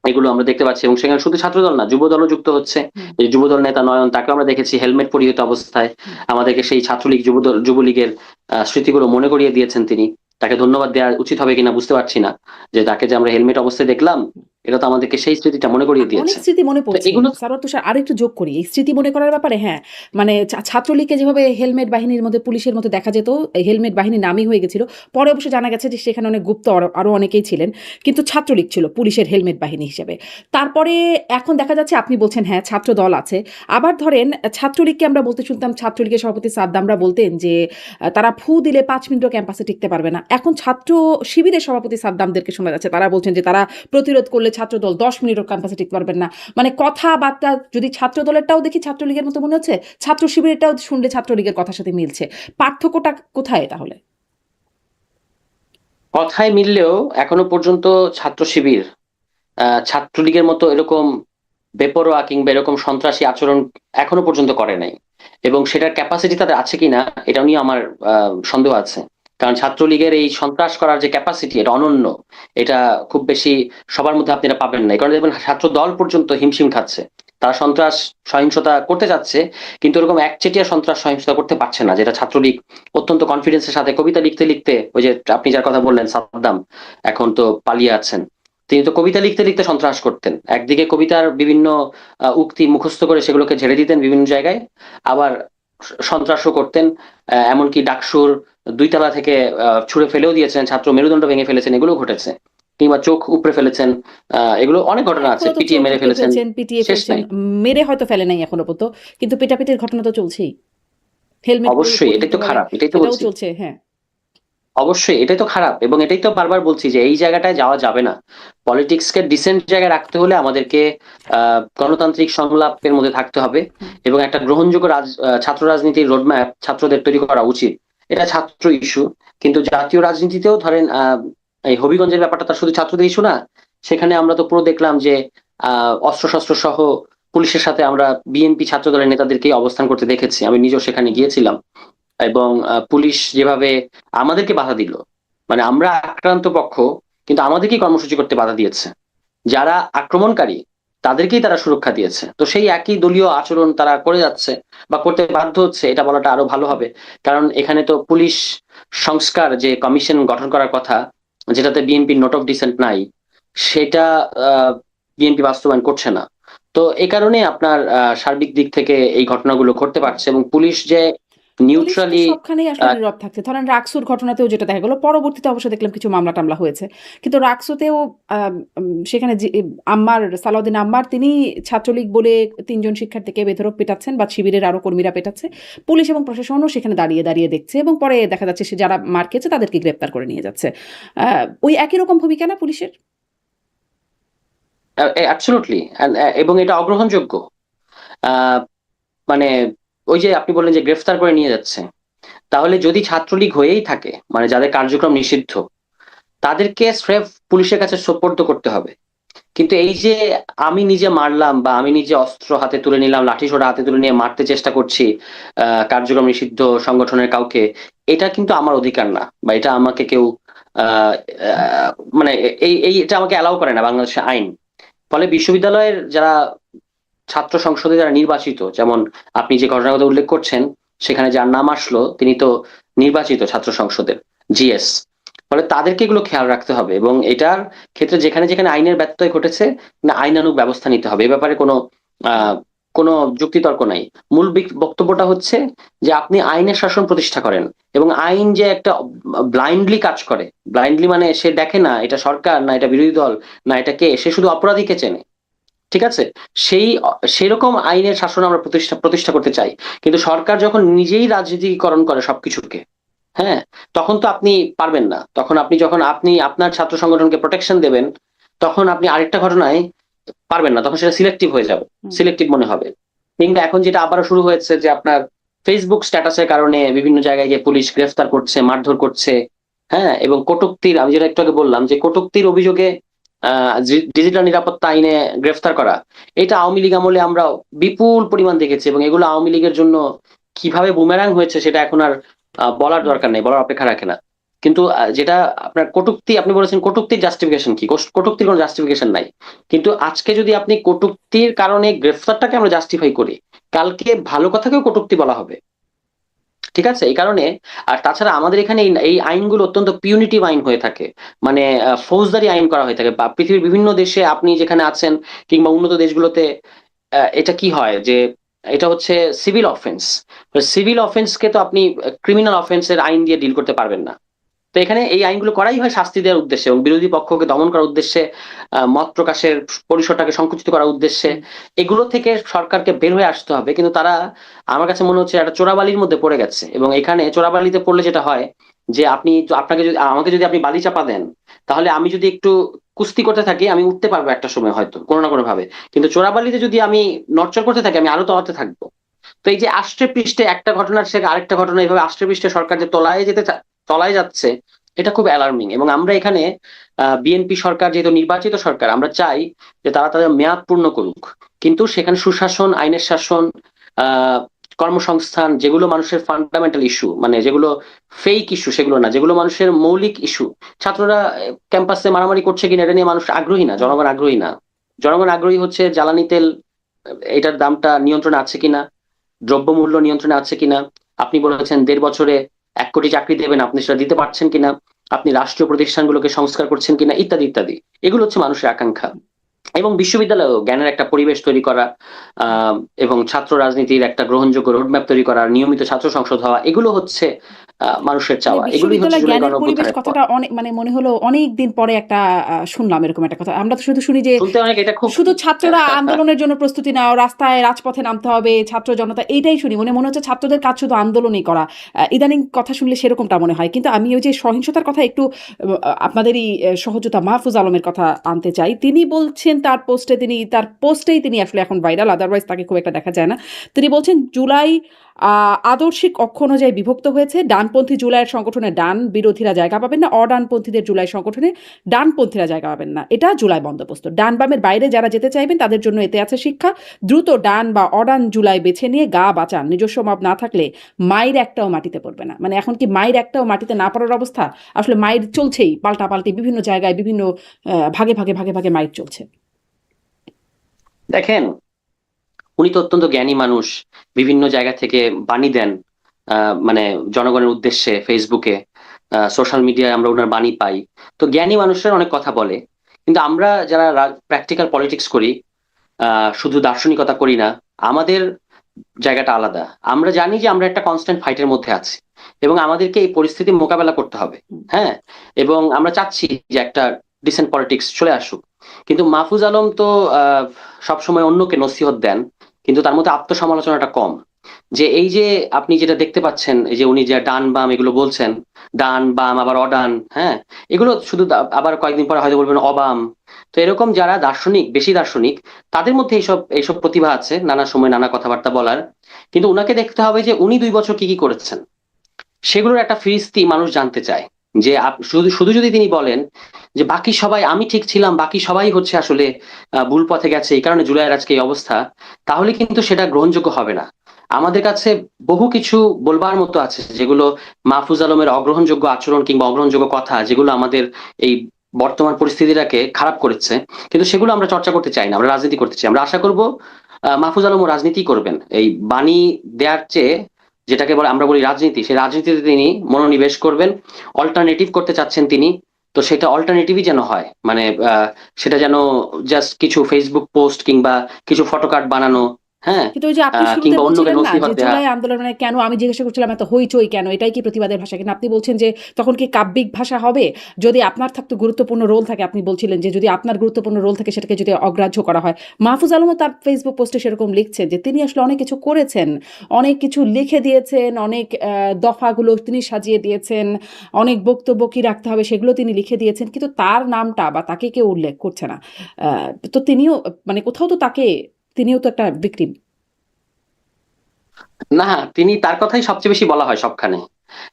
এগুলো আমরা দেখতে পাচ্ছি। এবং সেখানে শুধু ছাত্রদল না, যুবদলও যুক্ত হচ্ছে। হুম, এই যুবদল নেতা নয়ন, তাকে আমরা দেখেছি হেলমেট পরিহিত অবস্থায় হুম। আমাদেরকে সেই ছাত্রলীগ, যুবলীগের স্মৃতিগুলো মনে করিয়ে দিয়েছেন তিনি। তাকে ধন্যবাদ দেওয়া উচিত হবে কিনা বুঝতে পারছি না, যে তাকে যে আমরা হেলমেট অবস্থায় দেখলাম, এটা তো আমাদেরকে সেই স্মৃতিটা মনে করিয়ে অনেক দিয়েছে। স্মৃতি মনে তো পড়ছে। এগুলো সারোয়ার তুষার আরেকটু যোগ করি। এই স্মৃতি মনে করার ব্যাপারে হ্যাঁ, মানে ছাত্রলীগকে যেভাবে হেলমেট বাহিনীর মধ্যে পুলিশের মতো দেখা যেত, এই হেলমেট বাহিনী নামই হয়ে গেছিল। পরে অবশ্য জানা গেছে যে সেখানে অনেক গুপ্ত আরো অনেকেই ছিলেন। কিন্তু ছাত্রলীগ ছিল পুলিশের হেলমেট বাহিনী হিসেবে। তারপরে এখন দেখা যাচ্ছে আপনি বলছেন হ্যাঁ, ছাত্র দল আছে। আবার ধরেন ছাত্রলীগকে আমরা বলতে শুনতাম, ছাত্রলীগের সভাপতি সাদ্দামরা বলতেন যে তারা ফু দিলে ৫ মিনিটও ক্যাম্পাসে টিকতে পারবে না। এখন ছাত্র শিবিরের সভাপতি সাদ্দামদেরকে শোনা যাচ্ছে তারা বলছেন যে তারা প্রতিরোধ করলে ছাত্রদল ১০ মিনিটও ক্যাম্পাসে টিকতে পারবেন না। মানে কথাবার্তা যদি ছাত্র দলেরটাও দেখি ছাত্রলীগের মতো মনে হচ্ছে, ছাত্র শিবিরেরটাও শুনলে ছাত্রলীগের কথার সাথে মিলছে। পার্থক্যটা কোথায় তাহলে? কথায় মিললেও এখনো পর্যন্ত ছাত্র শিবির ছাত্রলীগের মতো এরকম বেপরোয়া কিংবা এরকম সন্ত্রাসী আচরণ এখনো পর্যন্ত করে নাই, এবং সেটার ক্যাপাসিটি তাদের আছে কিনা এটা নিয়ে আমার সন্দেহ আছে। কারণ ছাত্রলীগের এই সন্ত্রাস করার যে ক্যাপাসিটি এটা অনন্য, এটা খুব বেশি সবার মধ্যে আপনি এটা পাবেন না। এই কারণে দেখবেন ছাত্র দল পর্যন্ত হিমশিম খাচ্ছে, তারা সন্ত্রাস সহিংসতা করতে যাচ্ছে, কিন্তু এরকম একচেটিয়া সন্ত্রাস সহিংসতা করতে পারছে না, যেটা ছাত্রলীগ অত্যন্ত কনফিডেন্সের সাথে কবিতা লিখতে লিখতে, ওই যে আপনি যার কথা বললেন সাদ্দাম, এখন তো পালিয়ে আছেন, তিনি তো কবিতা লিখতে লিখতে সন্ত্রাস করতেন। একদিকে কবিতার বিভিন্ন উক্তি মুখস্থ করে সেগুলোকে ঝেড়ে দিতেন বিভিন্ন জায়গায়, আবার সন্ত্রাসও করতেন। এমনকি ডাকসুর ২ তলা থেকে ছুঁড়ে ফেলেও দিয়েছেন, ছাত্র মেরুদণ্ড ভেঙে ফেলেছেন, এগুলো ঘটেছে। কিংবা চোখ উপড়ে ফেলেছেন, এগুলো অনেক ঘটনা আছে, এখনো তো পিটিয়ে চোখ মেরে উপড়ে ফেলেছেন, ফেলছেন, পিটিয়ে শেষ ফেলছেন, নাই। মেরে হয়তো ফেলে নাই এখনো পর্যন্ত, কিন্তু পেটাপিটির ঘটনা তো চলছেই। হেলমেট পরে অবশ্যই এটাই তো পরিহিতভাবে খারাপ, এটাই তো সেটাও বলছি। চলছে, হ্যাঁ। অবশ্যই এটাই তো খারাপ, এবং এটাই তো বারবার বলছি যে এই জায়গাটায় যাওয়া যাবে না। পলিটিক্সকে ডিসেন্ট জায়গায় রাখতে হলে আমাদেরকে গণতান্ত্রিক সংলাপের মধ্যে থাকতে হবে, হুম। এবং একটা গ্রহণযোগ্য ছাত্র রাজনীতির রোডম্যাপ ছাত্রদের তৈরি করা উচিত। এটা ছাত্র ইস্যু, কিন্তু জাতীয় রাজনীতিতেও ধরেন এই হবিগঞ্জের ব্যাপারটা তার শুধু ছাত্রদের ইস্যু না। সেখানে আমরা তো পুরো দেখলাম যে অস্ত্রশস্ত্র সহ পুলিশের সাথে আমরা বিএনপি ছাত্র দলের নেতাদেরকে অবস্থান করতে দেখেছি, আমি নিজেও সেখানে হুম। গিয়েছিলাম। এবং পুলিশ যেভাবে আমাদেরকে বাধা দিল, মানে আমরা আক্রান্ত পক্ষ, কিন্তু আমাদেরকেই কর্মসূচি করতে বাধা দিয়েছে। যারা আক্রমণকারী তাদেরকেই তারা সুরক্ষা দিয়েছে, তো সেই একই দলীয় আচরণ তারা করে যাচ্ছে বা করতে বাধ্য হচ্ছে, এটা বলাটা আরো ভালো হবে। কারণ এখানে তো পুলিশ সংস্কার যে কমিশন গঠন করার কথা, যেটাতে বিএনপি নোট অফ ডিসেন্ট নাই, সেটা বিএনপি বাস্তবায়ন করছে না। তো এই কারণে আপনার সার্বিক দিক থেকে এই ঘটনাগুলো ঘটতে পারছে, এবং পুলিশ যে পুলিশ তো নিউট্রালি সবখানেই আসলে নীরব থাকছে। ধরেন রাকসুর ঘটনাতেও যেটা দেখা গেল, পরবর্তীতে অবশ্য দেখলাম কিছু মামলা-টামলা হয়েছে। কিন্তু রাকসুতেও সেখানে যে সালাউদ্দিন আম্মার তিনি ছাত্রলীগ বলে ৩ জন শিক্ষার্থীকে বেধড়ক পেটাচ্ছেন বা শিবিরের আরো কর্মীরা পেটাচ্ছে। পুলিশ এবং প্রশাসনও সেখানে দাঁড়িয়ে দেখছে এবং পরে দেখা যাচ্ছে সে যারা মার খেয়েছে তাদেরকে গ্রেপ্তার করে নিয়ে যাচ্ছে। ওই একই রকম ভূমিকা না পুলিশের? অ্যাবসলিউটলি, এবং এটা অগ্রহণযোগ্য। আহ, মানে ওই যে আপনি বললেন যে গ্রেফতার করে নিয়ে যাচ্ছে, তাহলে যদি ছাত্রলীগ হয়েই থাকে, মানে যাদের কার্যক্রম নিষিদ্ধ, তাদেরকে স্রেফ পুলিশের কাছে সোপর্দ করতে হবে। কিন্তু এই যে আমি নিজে মারলাম বা আমি নিজে অস্ত্র হাতে তুলে নিলাম, লাঠিসোঁটা হাতে তুলে নিয়ে মারতে চেষ্টা করছি কার্যক্রম নিষিদ্ধ সংগঠনের কাউকে, এটা কিন্তু আমার অধিকার না, বা এটা আমাকে কেউ আহ আহ, মানে এটা আমাকে অ্যালাউ করে না বাংলাদেশের আইন। ফলে বিশ্ববিদ্যালয়ের যারা ছাত্র সংসদে যারা নির্বাচিত, যেমন আপনি যে ঘটনার কথা উল্লেখ করছেন, সেখানে যার নাম আসলো তিনি তো নির্বাচিত ছাত্র সংসদের জিএস। ফলে তাদেরকে এগুলো খেয়াল রাখতে হবে, এবং এটার ক্ষেত্রে যেখানে যেখানে আইনের ব্যত্যয় ঘটেছে না, আইনানুগ ব্যবস্থা নিতে হবে। এ ব্যাপারে আহ কোনো যুক্তিতর্ক নাই। মূল বক্তব্যটা হচ্ছে যে আপনি আইনের শাসন প্রতিষ্ঠা করেন, এবং আইন যে একটা ব্লাইন্ডলি কাজ করে, ব্লাইন্ডলি মানে সে দেখে না এটা সরকার না এটা বিরোধী দল না এটা কে, সে শুধু অপরাধীকে চেনে, ঠিক আছে? সেই সেরকম আইনের শাসন আমরা প্রতিষ্ঠা প্রতিষ্ঠা করতে চাই। কিন্তু সরকার যখন নিজেই রাজনীতিকরণ করে সবকিছুকে, হ্যাঁ, তখন তো আপনি পারবেন না। তখন আপনি যখন আপনি আপনার ছাত্র সংগঠনকে প্রোটেকশন দেবেন, তখন আপনি আরেকটা ঘটনায় পারবেন না, তখন সেটা সিলেক্টিভ হয়ে যাবে, হুম। সিলেক্টিভ মনে হবে। কিংবা এখন যেটা আবারও শুরু হয়েছে যে আপনার ফেসবুক স্ট্যাটাসের কারণে বিভিন্ন জায়গায় গিয়ে পুলিশ গ্রেফতার করছে, মারধর করছে, হ্যাঁ, এবং কটূক্তির, আমি যেটা একটু আগে বললাম যে কটূক্তির অভিযোগে ডিজিটাল নিরাপত্তা আইনে গ্রেফতার করা, এটা আওয়ামী লীগ আমলে আমরা বিপুল পরিমাণ দেখেছি, এবং এগুলো আওয়ামী লীগের জন্য কিভাবে বুমেরাং হয়েছে সেটা এখন আর বলার হুম। দরকার নেই, বলার অপেক্ষা রাখে না। কিন্তু যেটা আপনার কটূক্তি, আপনি বলেছেন কটূক্তির জাস্টিফিকেশন কি, কটূক্তির কোনো জাস্টিফিকেশন নাই। কিন্তু আজকে যদি আপনি কটূক্তির কারণে গ্রেফতারটাকে আমরা জাস্টিফাই করি, কালকে ভালো কথাকেও কটূক্তি বলা হবে। ঠিক আছে, এই কারণে। আর তাছাড়া আমাদের এখানে এই আইনগুলো অত্যন্ত পিউনিটিভ আইন হয়ে থাকে, মানে ফৌজদারি আইন করা হয়ে থাকে। বা পৃথিবীর বিভিন্ন দেশে আপনি যেখানে আছেন কিংবা উন্নত দেশগুলোতে এটা কি হয় যে এটা হচ্ছে সিভিল অফেন্স। সিভিল অফেন্সকে তো আপনি ক্রিমিনাল অফেন্সের আইন দিয়ে ডিল করতে পারবেন না। তো এখানে এই আইনগুলো করাই হয় শাস্তি দেওয়ার উদ্দেশ্যে এবং বিরোধী পক্ষকে দমন করার উদ্দেশ্যে, মত প্রকাশের পরিসরটাকে সংকুচিত করার উদ্দেশ্যে। হুম। এগুলো থেকে সরকারকে বের হয়ে আসতে হবে, কিন্তু তারা, আমার কাছে মনে হচ্ছে একটা চোরাবালির মধ্যে পড়ে গেছে। এবং এখানে চোরাবালিতে পড়লে যেটা হয় যে আপনাকে যদি, আমাকে যদি আপনি বালি চাপা দেন, তাহলে আমি যদি একটু কুস্তি করতে থাকি আমি উঠতে পারবো একটা সময় হয়তো কোনো না কোনো ভাবে। কিন্তু চোরাবালিতে যদি আমি নড়চড় করতে থাকি আমি আরো তলাতে থাকবো। তো এই যে আষ্টে পৃষ্ঠে একটা ঘটনার থেকে আরেকটা ঘটনা এইভাবে আষ্টে পৃষ্ঠে সরকার যে তলায় যাচ্ছে, এটা খুব অ্যালার্মিং। এবং আমরা এখানে বিএনপি সরকার যেহেতু নির্বাচিত সরকার, আমরা চাই যে তারা তাদের মেয়াদ পূর্ণ করুক, কিন্তু সেখানে সুশাসন, আইনের শাসন, আহ কর্মসংস্থান, যেগুলো মানুষের ফান্ডামেন্টাল ইস্যু, মানে যেগুলো ফেক ইস্যু সেগুলো না, যেগুলো মানুষের মৌলিক ইস্যু। ছাত্ররা ক্যাম্পাসে মারামারি করছে কিনা এটা নিয়ে মানুষ আগ্রহী না, জনগণ আগ্রহী না। জনগণ আগ্রহী হচ্ছে জ্বালানি তেল, এটার দামটা নিয়ন্ত্রণে আছে কিনা, দ্রব্যমূল্য নিয়ন্ত্রণে আছে কিনা, আপনি বলেছেন 1.5 বছরে 1 কোটি চাকরি দেবেন, আপনি সেটা দিতে পারছেন কিনা, আপনি রাষ্ট্রীয় প্রতিষ্ঠানগুলোকে সংস্কার করছেন কিনা, ইত্যাদি ইত্যাদি। এগুলো হচ্ছে মানুষের আকাঙ্ক্ষা। এবং বিশ্ববিদ্যালয়েও জ্ঞানের একটা পরিবেশ তৈরি করা, আহ এবং ছাত্র রাজনীতির একটা গ্রহণযোগ্য রোডম্যাপ তৈরি করা, নিয়মিত ছাত্র সংসদ হওয়া, এগুলো হচ্ছে মানুষের মানে চাওয়া। এগুলোই হচ্ছে বিশ্ববিদ্যালয় জুলাই জ্ঞানের পরিবেশ গণঅভ্যুত্থানের পর। কথাটা অনেক, মানে মনে হলো অনেক দিন পরে একটা শুনলাম এরকম একটা কথা। আমরা তো শুধু শুনি যে শুনতে অনেক, এটা খুব শুধু ছাত্ররা আন্দোলনের জন্য প্রস্তুতি নাও, রাস্তায় রাজপথে নামতে হবে, ছাত্র জনতা, এইটাই শুনি। মনে হচ্ছে ছাত্রদের কাজ শুধু আন্দোলনই করা। ইদানিং কথা শুনলে সেরকমটা মনে হয়। কিন্তু আমি ওই যে সহিংসতার কথা একটু আপনাদেরই সহযোদ্ধা মাহফুজ আলমের কথা আনতে চাই। তিনি বলছেন তার পোস্টেই তিনি আসলে এখন ভাইরাল, আদারওয়াইজ তাকে খুব একটা দেখা যায় না। তিনি বলছেন জুলাই আদর্শিক অক্ষ অনুযায়ী বিভক্ত হয়েছে। ডানপন্থী জুলাইয়ের সংগঠনে ডান বিরোধীরা জায়গা পাবেন না, অডানপন্থীদের জুলাই সংগঠনে ডানপন্থীরা জায়গা পাবেন না। এটা জুলাই বন্দোবস্ত। ডান বামের বাইরে যারা যেতে চাইবেন তাদের জন্য এতে আছে শিক্ষা। দ্রুত ডান বা অডান জুলাই বেছে নিয়ে গা বাঁচান। নিজস্ব মত না থাকলে মায়ের একটাও মাটিতে পড়বে না। মানে এখন কি মায়ের একটাও মাটিতে না পড়ার অবস্থা? আসলে মায়ের চলছেই পাল্টাপাল্টি, বিভিন্ন জায়গায় বিভিন্ন ভাগে ভাগে ভাগে ভাগে মায়ের চলছে। দেখেন, উনি তো অত্যন্ত জ্ঞানী মানুষ, বিভিন্ন জায়গা থেকে বাণী দেন, মানে জনগণের উদ্দেশ্যে ফেসবুকে, সোশ্যাল মিডিয়ায় আমরা ওনার বাণী পাই। তো জ্ঞানী মানুষের অনেক কথা বলে, কিন্তু আমরা যারা প্র্যাকটিক্যাল পলিটিক্স করি, শুধু দার্শনিকতা করি না, আমাদের জায়গাটা আলাদা। আমরা জানি যে আমরা একটা কনস্ট্যান্ট ফাইটের মধ্যে আছি এবং আমাদেরকে এই পরিস্থিতি মোকাবেলা করতে হবে। হ্যাঁ, এবং আমরা চাচ্ছি যে একটা ডিসেন্ট পলিটিক্স চলে আসুক। কিন্তু মাহফুজ আলম তো সবসময় অন্যকে নসিহত দেন, কিন্তু তার মধ্যে আত্মসমালোচনাটা কম। যে এই যে আপনি যেটা দেখতে পাচ্ছেন, এই যে উনি যে ডান বাম এগুলো বলছেন, ডান বাম আবার অডান, হ্যাঁ, এগুলো শুধু আবার কয়েকদিন পরে হয়তো বলবেন অবাম। তো এরকম যারা দার্শনিক, বেশি দার্শনিক, তাদের মধ্যে এইসব এইসব প্রতিভা আছে, নানা সময় নানা কথাবার্তা বলার। কিন্তু উনাকে দেখতে হবে যে উনি 2 বছর কি কি করেছেন, সেগুলোর একটা ফিরিস্তি মানুষ জানতে চায়। যে শুধু শুধু যদি তিনি বলেন যে বাকি সবাই, আমি ঠিক ছিলাম, বাকি সবাই হচ্ছে আসলে ভুল পথে গেছে, এই কারণে জুলাইয়ের আজকে এই অবস্থা, তাহলে কিন্তু সেটা গ্রহণযোগ্য হবে না। আমাদের কাছে বহু কিছু বলবার মতো আছে, যেগুলো মাহফুজ আলমের অগ্রহণযোগ্য আচরণ কিংবা অগ্রহণযোগ্য কথা, যেগুলো আমাদের এই বর্তমান পরিস্থিতিটাকে খারাপ করেছে, কিন্তু সেগুলো আমরা চর্চা করতে চাই না, আমরা রাজনীতি করতে চাই। আমরা আশা করব মাহফুজ আলমও রাজনীতি করবেন, এই বাণী দেওয়ার চেয়ে, যেটাকে বলে আমরা বলি রাজনীতি, সেই রাজনীতিতে তিনি মনোনিবেশ করবেন। অল্টারনেটিভ করতে চাচ্ছেন তিনি। তো সেটা অল্টারনেটিভই যেন হয়, মানে সেটা যেন জাস্ট কিছু ফেসবুক পোস্ট কিংবা কিছু ফটোকার্ড বানানো, হ্যাঁ, কিন্তু ওই যে আপনি শুরুতে কিংবা অন্যকে বলছিলেন না যে নসিহত দেয়া। জুলাই আন্দোলন মানে কেন, আমি জিজ্ঞাসা করছিলাম এত হইচই কেন, এটাই কি প্রতিবাদের ভাষা কিনা? আপনি বলছেন যে তখন কি কাব্যিক ভাষা হবে? যদি আপনার থাকতো গুরুত্বপূর্ণ রোল থাকে, আপনি বলছিলেন যে যদি আপনার গুরুত্বপূর্ণ রোল থাকে সেটাকে যদি অগ্রাহ্য করা হয়। মাহফুজ আলমও তার ফেসবুক পোস্টে সেরকম লিখছেন যে তিনি আসলে অনেক কিছু করেছেন, অনেক কিছু লিখে দিয়েছেন, অনেক দফাগুলো তিনি সাজিয়ে দিয়েছেন, অনেক বক্তব্য কি রাখতে হবে সেগুলো তিনি লিখে দিয়েছেন, কিন্তু তার নামটা বা তাকে কেউ উল্লেখ করছে না। তো তিনিও, মানে কোথাও তো তাকে, তিনিও তো একটা ভিকটিম। না, তিনি, তার কথাই সবচেয়ে বেশি বলা হয় সবখানে,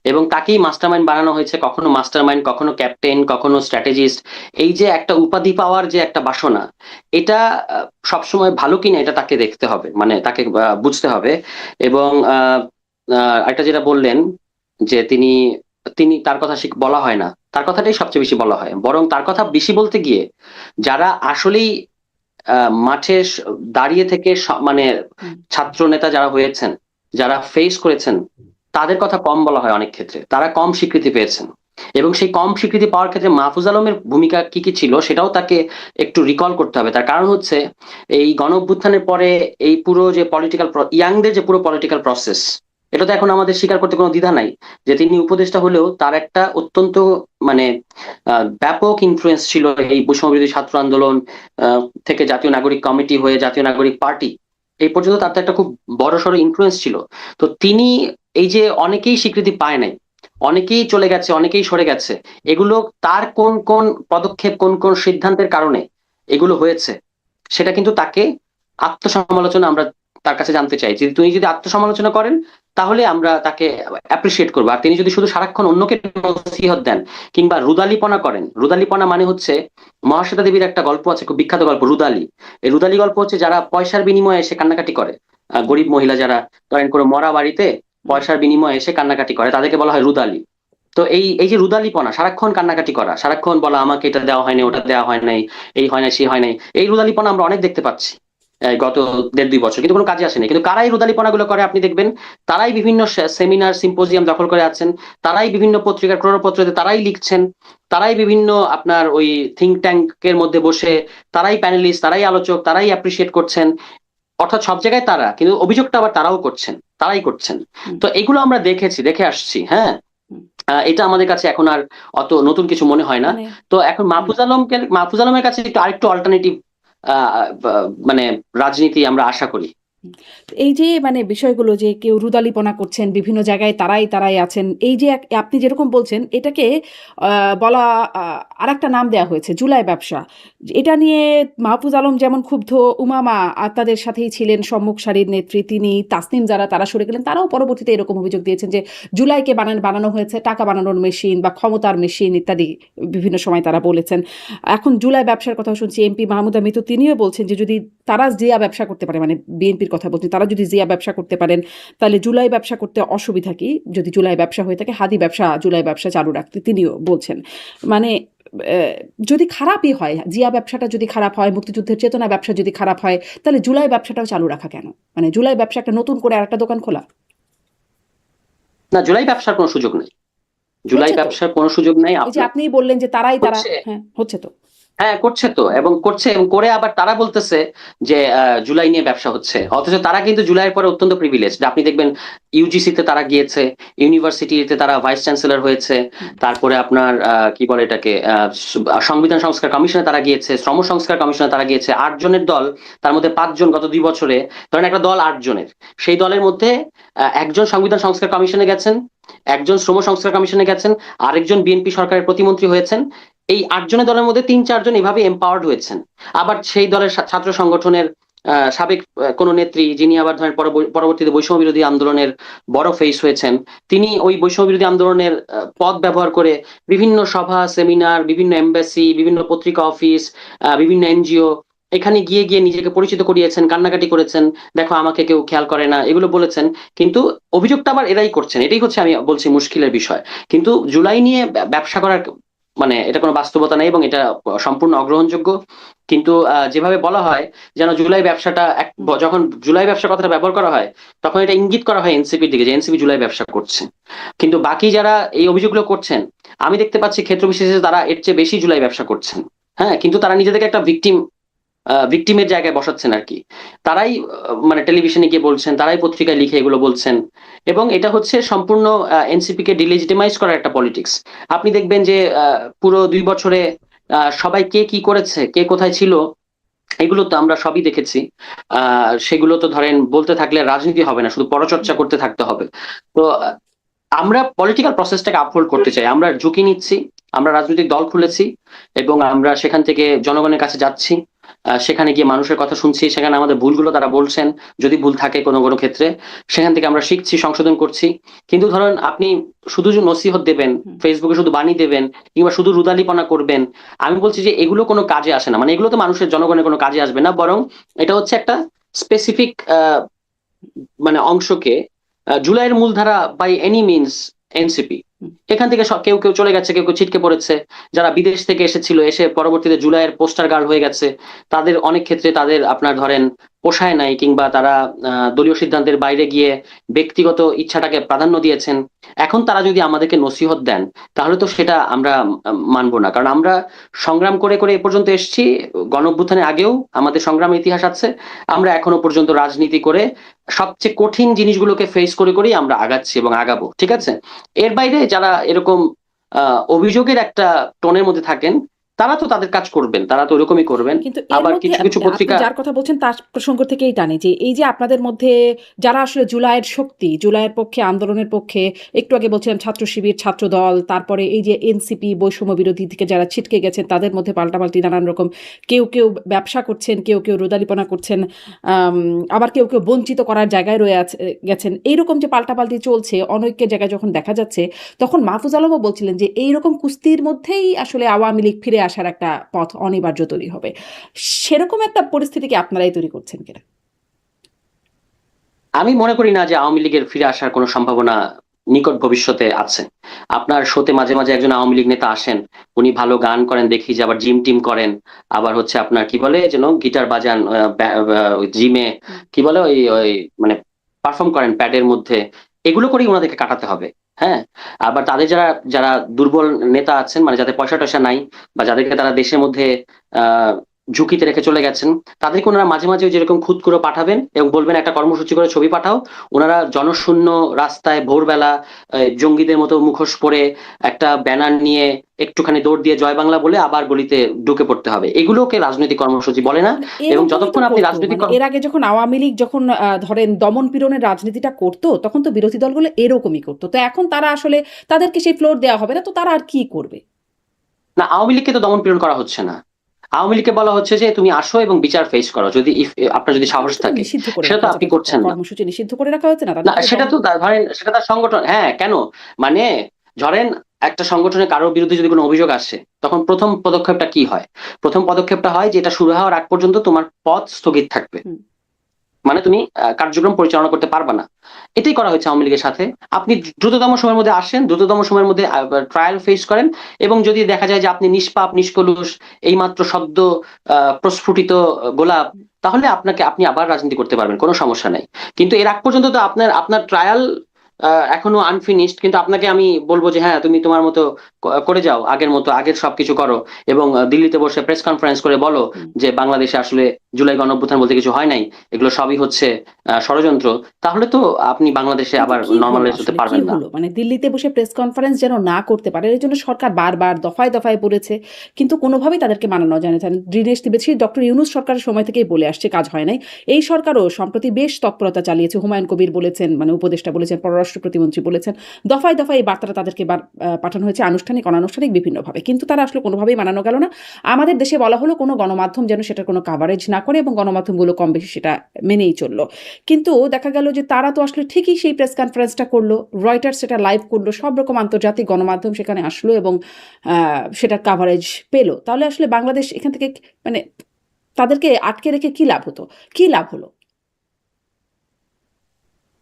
এবং তাকেই মাস্টারমাইন্ড বানানো হয়েছে, কখনো মাস্টারমাইন্ড, কখনো ক্যাপ্টেন, কখনো স্ট্র্যাটেজিস্ট। এই যে একটা উপাধি পাওয়ার যে একটা বাসনা, এটা সবসময় ভালো কিনা এটা তাকে দেখতে হবে, মানে তাকে বুঝতে হবে। এবং একটা যেটা বললেন যে তিনি তিনি তার কথা বলা হয় না, তার কথাটাই সবচেয়ে বেশি বলা হয়। বরং তার কথা বেশি বলতে গিয়ে যারা আসলেই মাঠে দাঁড়িয়ে থেকে মানে ছাত্র নেতা যারা হয়েছেন, যারা ফেস করেছেন তাদের কথা কম বলা হয় অনেক ক্ষেত্রে, তারা কম স্বীকৃতি পেয়েছেন। এবং সেই কম স্বীকৃতি পাওয়ার ক্ষেত্রে মাহফুজ আলমের ভূমিকা কি কি ছিল সেটাও তাকে একটু রিকল করতে হবে। তার কারণ হচ্ছে এই গণ অভ্যুত্থানের পরে এই পুরো যে পলিটিক্যাল ইয়াংদের যে পুরো পলিটিক্যাল প্রসেস, এটা তো এখন আমাদের স্বীকার করতে কোনো দ্বিধা নাই যে তিনি উপদেষ্টা হলেও তার একটা অত্যন্ত মানে ব্যাপক ইনফ্লুয়েন্স ছিল এই বৈষম্যবিরোধী ছাত্র আন্দোলন আহ, থেকে জাতীয় নাগরিক কমিটি হয়ে জাতীয় নাগরিক পার্টি এই পর্যন্ত তার তো একটা খুব বড়সড় ইনফ্লুয়েন্স ছিল। তো তিনি এই যে অনেকেই স্বীকৃতি পায় নাই, অনেকেই চলে গেছে, অনেকেই সরে গেছে, এগুলো তার কোন কোন পদক্ষেপ কোন কোন সিদ্ধান্তের কারণে এগুলো হয়েছে সেটা কিন্তু তাকে আত্মসমালোচনা আমরা তার কাছে জানতে চাই। যদি তিনি যদি আত্মসমালোচনা করেন তাহলে আমরা তাকে অ্যাপ্রিসিয়েট করবো। আর তিনি যদি শুধু সারাক্ষণ অন্যকে নসিহত দেন কিংবা রুদালিপনা করেন, রুদালিপনা মানে হচ্ছে মহাশ্বেতা দেবীর একটা গল্প আছে, খুব বিখ্যাত গল্প রুদালি। এই রুদালি গল্প হচ্ছে যারা পয়সার বিনিময়ে এসে কান্নাকাটি করে, গরিব মহিলা যারা ধরেন কোনো মরা বাড়িতে পয়সার বিনিময়ে এসে কান্নাকাটি করে তাদেরকে বলা হয় রুদালি। তো এই এই যে রুদালিপনা, সারাক্ষণ কান্নাকাটি করা, সারাক্ষণ বলা আমাকে এটা দেওয়া হয়নি, ওটা দেওয়া হয় নাই, এই হয় নাই, সেই হয় নাই, এই রুদালিপনা আমরা অনেক দেখতে পাচ্ছি এই গত 1.5-2 বছর, কিন্তু কোনো কাজে আসেনি। কিন্তু কারাই রুদালিপনা গুলো করে আপনি দেখবেন, তারাই বিভিন্ন সেমিনার সিম্পোজিয়াম দখল করে আছেন, তারাই বিভিন্ন পত্রিকার ক্রোড়পত্রতে তারাই লিখছেন, তারাই বিভিন্ন আপনার ওই থিঙ্ক ট্যাঙ্কের মধ্যে বসে তারাই প্যানেলিস্ট, তারাই আলোচক, তারাই অ্যাপ্রিসিয়েট করছেন। অর্থাৎ সব জায়গায় তারা, কিন্তু অভিযোগটা আবার তারাও করছেন, তারাই করছেন। তো এগুলো আমরা দেখেছি, দেখে আসছি। হ্যাঁ, এটা আমাদের কাছে এখন আর অত নতুন কিছু মনে হয় না। মানে তো এখন মাহফুজ আলমের কাছে একটু আরেকটু অল্টারনেটিভ মানে রাজনীতি আমরা আশা করি। এই যে মানে বিষয়গুলো যে কেউ রুদালিপনা করছেন বিভিন্ন জায়গায় তারাই তারাই আছেন, এই যে আপনি যেরকম বলছেন এটাকে বলা আরেকটা নাম দেওয়া হয়েছে জুলাই ব্যবসা। এটা নিয়ে মাহফুজ আলম যেমন ক্ষুব্ধ, উমামা আর তাদের সাথেই ছিলেন সম্মুখ সারির নেত্রী তিনি, তাসনিম যারা তারা সরে গেলেন, তারাও পরবর্তীতে এরকম অভিযোগ দিয়েছেন যে জুলাইকে বানানো হয়েছে টাকা বানানোর মেশিন বা ক্ষমতার মেশিন ইত্যাদি বিভিন্ন সময় তারা বলেছেন। এখন জুলাই ব্যবসার কথা শুনছি এমপি মাহমুদা মিতু তিনিও বলছেন যে যদি তারা জিয়া ব্যবসা করতে পারে, মানে বিএনপির কথা বলছি, তারা যদি জিয়া ব্যবসা করতে পারেন তাহলে জুলাই ব্যবসা করতে অসুবিধা কি, যদি জুলাই ব্যবসা হয়ে থাকে হাদি ব্যবসা জুলাই ব্যবসা চালু রাখতে তিনিও বলছেন। মানে যদি খারাপই হয়, জিয়া ব্যবসাটা যদি খারাপ হয়, মুক্তিযুদ্ধের চেতনা ব্যবসা যদি খারাপ হয়, তাহলে জুলাই ব্যবসাটাও চালু রাখা কেন? মানে জুলাই ব্যবসা একটা নতুন করে আর একটা দোকান খোলা? না, জুলাই ব্যবসার কোনো সুযোগ নেই, জুলাই হচ্ছে তো, ব্যবসার কোনো সুযোগ নেই এই যে আপনার। আপনিই বললেন যে তারাই তারা, হচ্ছে, হ্যাঁ হচ্ছে তো। হ্যাঁ করছে তো, এবং করছে এবং করে আবার তারা বলতেছে যে জুলাই নিয়ে ব্যবসা হচ্ছে, অথচ তারা কিন্তু জুলাইয়ের পরে অত্যন্ত প্রিভিলেজড। আপনি দেখবেন ইউজিসি তে তারা গিয়েছে, ইউনিভার্সিটিতে তারা ভাইস চ্যান্সেলর হয়েছে, তারপরে আপনার কি বলে এটাকে সংবিধান সংস্কার কমিশনে তারা গিয়েছে, শ্রম সংস্কার কমিশনে তারা গিয়েছে। 8 জনের দল, তার মধ্যে 5 জন গত 2 বছরে, ধরেন একটা দল 8 জনের, সেই দলের মধ্যে একজন সংবিধান সংস্কার কমিশনে গেছেন, একজন শ্রম সংস্কার কমিশনে গেছেন, আরেকজন বিএনপি সরকারের প্রতিমন্ত্রী হয়েছেন। এই 8 জনের দলের মধ্যে 3-4 জন এভাবে এম্পাওয়ার্ড হয়েছেন। আবার সেই দলের ছাত্র সংগঠনের সাবেক কোন নেত্রী, যিনি আবার ধরেন পরবর্তীতে বৈষম্য বিরোধী আন্দোলনের বড় ফেস হয়েছেন, তিনি ওই বৈষম্য বিরোধী আন্দোলনের পদ ব্যবহার করে বিভিন্ন সভা সেমিনার, বিভিন্ন এমবাসি, বিভিন্ন পত্রিকা অফিস, বিভিন্ন এনজিও, এখানে গিয়ে গিয়ে নিজেকে পরিচিত করিয়েছেন, কান্নাকাটি করেছেন, দেখো আমাকে কেউ খেয়াল করে না, এগুলো বলেছেন। কিন্তু অভিযোগটা আবার এরাই করছেন, এটাই হচ্ছে আমি বলছি মুশকিলের বিষয়। কিন্তু জুলাই নিয়ে ব্যবসা করার মানে এটা কোনো বাস্তবতা নেই এবং এটা সম্পূর্ণ অগ্রহণযোগ্য। কিন্তু যেভাবে বলা হয় যেন জুলাই ব্যবসাটা যখন জুলাই ব্যবসার কথাটা ব্যবহার করা হয় তখন এটা ইঙ্গিত করা হয় এনসিপির দিকে যে এনসিপি জুলাই ব্যবসা করছে। কিন্তু বাকি যারা এই অভিযোগগুলো করছেন আমি দেখতে পাচ্ছি ক্ষেত্র বিশেষে তারা এর চেয়ে বেশি জুলাই ব্যবসা করছেন। হ্যাঁ, কিন্তু তারা নিজেদেরকে একটা ভিকটিমের জায়গায় বসাচ্ছেন আর কি। তারাই মানে টেলিভিশনে গিয়ে বলছেন, তারাই পত্রিকায় লিখে এগুলো বলছেন, এবং এটা হচ্ছে সম্পূর্ণ এনসিপি কে ডিলেজিটিমাইজ করার একটা পলিটিক্স। আপনি দেখবেন যে পুরো 2 বছরে সবাই কে কি করেছে, কে কোথায় ছিল, এগুলো তো আমরা সবই দেখেছি। সেগুলো তো ধরেন বলতে থাকলে রাজনীতি হবে না, শুধু পরচর্চা করতে থাকতে হবে। তো আমরা পলিটিক্যাল প্রসেসটাকে আপহোল্ড করতে চাই, আমরা ঝুঁকি নিচ্ছি, আমরা রাজনৈতিক দল খুলেছি এবং আমরা সেখান থেকে জনগণের কাছে যাচ্ছি, সেখানে গিয়ে মানুষের কথা শুনছি, সেখানে আমাদের ভুলগুলো তারা বলছেন, যদি ভুল থাকে কোনো কোনো ক্ষেত্রে সেখান থেকে আমরা শিখছি, সংশোধন করছি। কিন্তু ধরুন আপনি শুধু যে নসিহত দেবেন, ফেসবুকে শুধু বাণী দেবেন, কিংবা শুধু রুদালিপনা করবেন, আমি বলছি যে এগুলো কোনো কাজে আসে না। মানে এগুলো তো মানুষের জনগণের কোনো কাজে আসবে না, বরং এটা হচ্ছে একটা স্পেসিফিক মানে অংশকে জুলাইয়ের মূলধারা বাই এনি মিনস এনসিপি, এখান থেকে কেউ কেউ চলে গেছে, কেউ কেউ ছিটকে পড়েছে, যারা বিদেশ থেকে এসেছিল, এসে পরবর্তীতে জুলাইয়ের পোস্টার গার্ল হয়ে গেছে, তাদের অনেক ক্ষেত্রে তাদের আপনার ধরেন পোষায় নাই, কিংবা তারা দলীয় সিদ্ধান্তের বাইরে গিয়ে ব্যক্তিগত ইচ্ছাটাকে প্রাধান্য দিয়েছেন, এখন তারা যদি আমাদেরকে নসিহত দেন তাহলে তো সেটা আমরা মানবো না। কারণ আমরা সংগ্রাম করে করে এ পর্যন্ত এসেছি, গণ অভ্যুত্থানের আগেও আমাদের সংগ্রামের ইতিহাস আছে, আমরা এখনো পর্যন্ত রাজনীতি করে সবচেয়ে কঠিন জিনিসগুলোকে ফেস করে করেই আমরা আগাচ্ছি এবং আগাবো, ঠিক আছে? এর বাইরে যারা এরকম অভিযোগের একটা টোনের মধ্যে থাকেন, তারা তো তাদের কাজ করবেন, তারা তো ওরকমই করবেন। কিন্তু এর আবার মধ্যে কিছু কিছু আপনি পত্রিকা, যার কথা বলছেন তার প্রসঙ্গ থেকেই টানি যে এই যে আপনাদের মধ্যে যারা আসলে জুলাইয়ের শক্তি, জুলাইয়ের পক্ষে, আন্দোলনের পক্ষে, একটু আগে বলছিলাম ছাত্র শিবির, ছাত্র দল, তারপরে এই যে এনসিপি বৈষম্য বিরোধী থেকে যারা ছিটকে গেছেন তাদের মধ্যে পাল্টাপাল্টি নানান রকম, কেউ কেউ ব্যবসা করছেন, কেউ কেউ রোদালিপনা করছেন, আবার কেউ কেউ বঞ্চিত করার জায়গায় গেছেন, এইরকম যে পাল্টাপাল্টি চলছে অনৈক্যের জায়গায় যখন দেখা যাচ্ছে, তখন মাহফুজ আলমও বলছিলেন যে এইরকম কুস্তির মধ্যেই আসলে আওয়ামী লীগ ফিরে আসার একটা পথ অনিবার্য তৈরি হবে। সেরকম একটা পরিস্থিতিকে আপনারাই তৈরি করছেন কিনা? আমি মনে করি না যে আওয়ামী লীগের ফিরে আসার কোনো সম্ভাবনা নিকট ভবিষ্যতে আছে। আপনার শোতে মাঝে মাঝে একজন আওয়ামী লীগ নেতা আসেন, উনি ভালো গান করেন দেখি, যে আবার জিম টিম করেন, আবার হচ্ছে আপনার কি বলে যেন গিটার বাজান জিমে, কি বলে ওই ওই মানে পারফর্ম করেন প্যাডের মধ্যে, এগুলো করেই ওনাদেরকে কাটাতে হবে। হ্যাঁ, আবার তাদের যারা যারা দুর্বল নেতা আছেন, মানে যাদের পয়সা টয়সা নাই, বা যাদেরকে তারা দেশের মধ্যে আহ ঝুঁকিতে রেখে চলে গেছেন, তাদেরকে ওনারা মাঝে মাঝে যেরকম খুদ করে পাঠাবেন এবং বলবেন একটা কর্মসূচি করে ছবি পাঠাও, ওনারা জনশূন্য রাস্তায় ভোরবেলা জঙ্গিদের মতো মুখোশ পরে একটা ব্যানার নিয়ে একটুখানি দৌড় দিয়ে জয় বাংলা বলে আবার গলিতে ঢুকে পড়তে হবে। এগুলোকে রাজনৈতিক কর্মসূচি বলে না। মানে এবং এরকমই তো যতক্ষণ আপনি করতো, রাজনৈতিক মানে এর আগে যখন আওয়ামী লীগ যখন ধরেন দমন পীড়নের রাজনীতিটা করতো তখন তো বিরোধী দলগুলো এরকমই করতো, তো এখন তারা আসলে তাদেরকে সেই ফ্লোর দেওয়া হবে না, তো তারা আর কি করবে? না, আওয়ামী লীগকে তো দমন পীড়ন করা হচ্ছে না। আওয়ামী লীগকে বলা হচ্ছে যে তুমি আসো এবং বিচার ফেস করো, যদি আপনার যদি সাহস তাদেরকে তো থাকে। নিষিদ্ধ করে সেটা রাখা তো হয়েছে, আপনি তাদের করছেন না। কর্মসূচি নিষিদ্ধ করে রাখা হয়েছে না, না, তাদেরকে তো সেটা তো ধরেন সেটা তার সংগঠন, হ্যাঁ কেন, মানে ধরেন একটা সংগঠনে কারোর বিরুদ্ধে যদি কোনো অভিযোগ আসে, তখন প্রথম পদক্ষেপটা কি হয়? প্রথম পদক্ষেপটা হয় যে এটা শুরু হওয়ার আগ পর্যন্ত তোমার পদ স্থগিত থাকবে, হুম। মানে তুমি কার্যক্রম পরিচালনা করতে পারবে না। এটাই করা হয়েছে আওয়ামী লীগের সাথে। আপনি দ্রুততম সময়ের মধ্যে আসেন, দ্রুততম সময়ের মধ্যে ট্রায়াল ফেস করেন, এবং যদি দেখা যায় যে আপনি নিষ্পাপ নিষ্কলুষ, এইমাত্র সদ্য প্রস্ফুটিত গোলাপ, তাহলে আপনি আবার রাজনীতি করতে পারবেন, কোনো সমস্যা নাই। কিন্তু এর আগ পর্যন্ত তো আপনার আপনার ট্রায়াল এখনো আনফিনিশড, কিন্তু আপনাকে আমি বলবো যে হ্যাঁ তুমি তোমার মতো করে যাও, আগের মতো আগের সবকিছু করো, এবং দিল্লিতে বসে প্রেস কনফারেন্স করে বলো হুম। যে বাংলাদেশে আসলে জুলাই গণঅভ্যুত্থান বলতে কিছু হয় নাই, এগুলো সবই হচ্ছে ষড়যন্ত্র, তাহলে তো আপনি বাংলাদেশে কিন্তু আবার কি হলো নর্মালাইজ হতে আসলে, কি পারবেন না। হলো? মানে দিল্লিতে বসে প্রেস কনফারেন্স যেন না করতে পারে এর জন্য সরকার বারবার দফায় দফায় বলেছে, কিন্তু কোনোভাবেই তাদেরকে মানানো যায় না। দীনেশ ত্রিবেদী ডক্টর ইউনূস সরকারের সময় থেকেই বলে আসছে, কাজ হয় নাই। এই সরকারও সম্প্রতি বেশ তৎপরতা চালিয়েছে, হুমায়ুন কবির বলেছেন, মানে উপদেষ্টা বলেছেন, পররাষ্ট্র প্রতিমন্ত্রী বলেছেন, দফায় দফায় এই বার্তাটা তাদেরকে পাঠানো হয়েছে আনুষ্ঠানিক অনানুষ্ঠানিক বিভিন্নভাবে, কিন্তু তারা আসলে কোনোভাবেই মানানো গেল না। আমাদের দেশে বলা হলো কোনো গণমাধ্যম যেন সেটার কোনো কাভারেজ না করে, এবং গণমাধ্যমগুলো কম বেশি সেটা মেনেই চললো। কিন্তু দেখা গেল যে তারা তো আসলে ঠিকই সেই প্রেস কনফারেন্সটা করলো, রয়টার্স সেটা লাইভ করলো, সব রকম আন্তর্জাতিক গণমাধ্যম সেখানে আসলো এবং সেটার কাভারেজ পেলো। তাহলে আসলে বাংলাদেশ এখান থেকে মানে তাদেরকে আটকে রেখে কি লাভ হতো? কি লাভ হলো?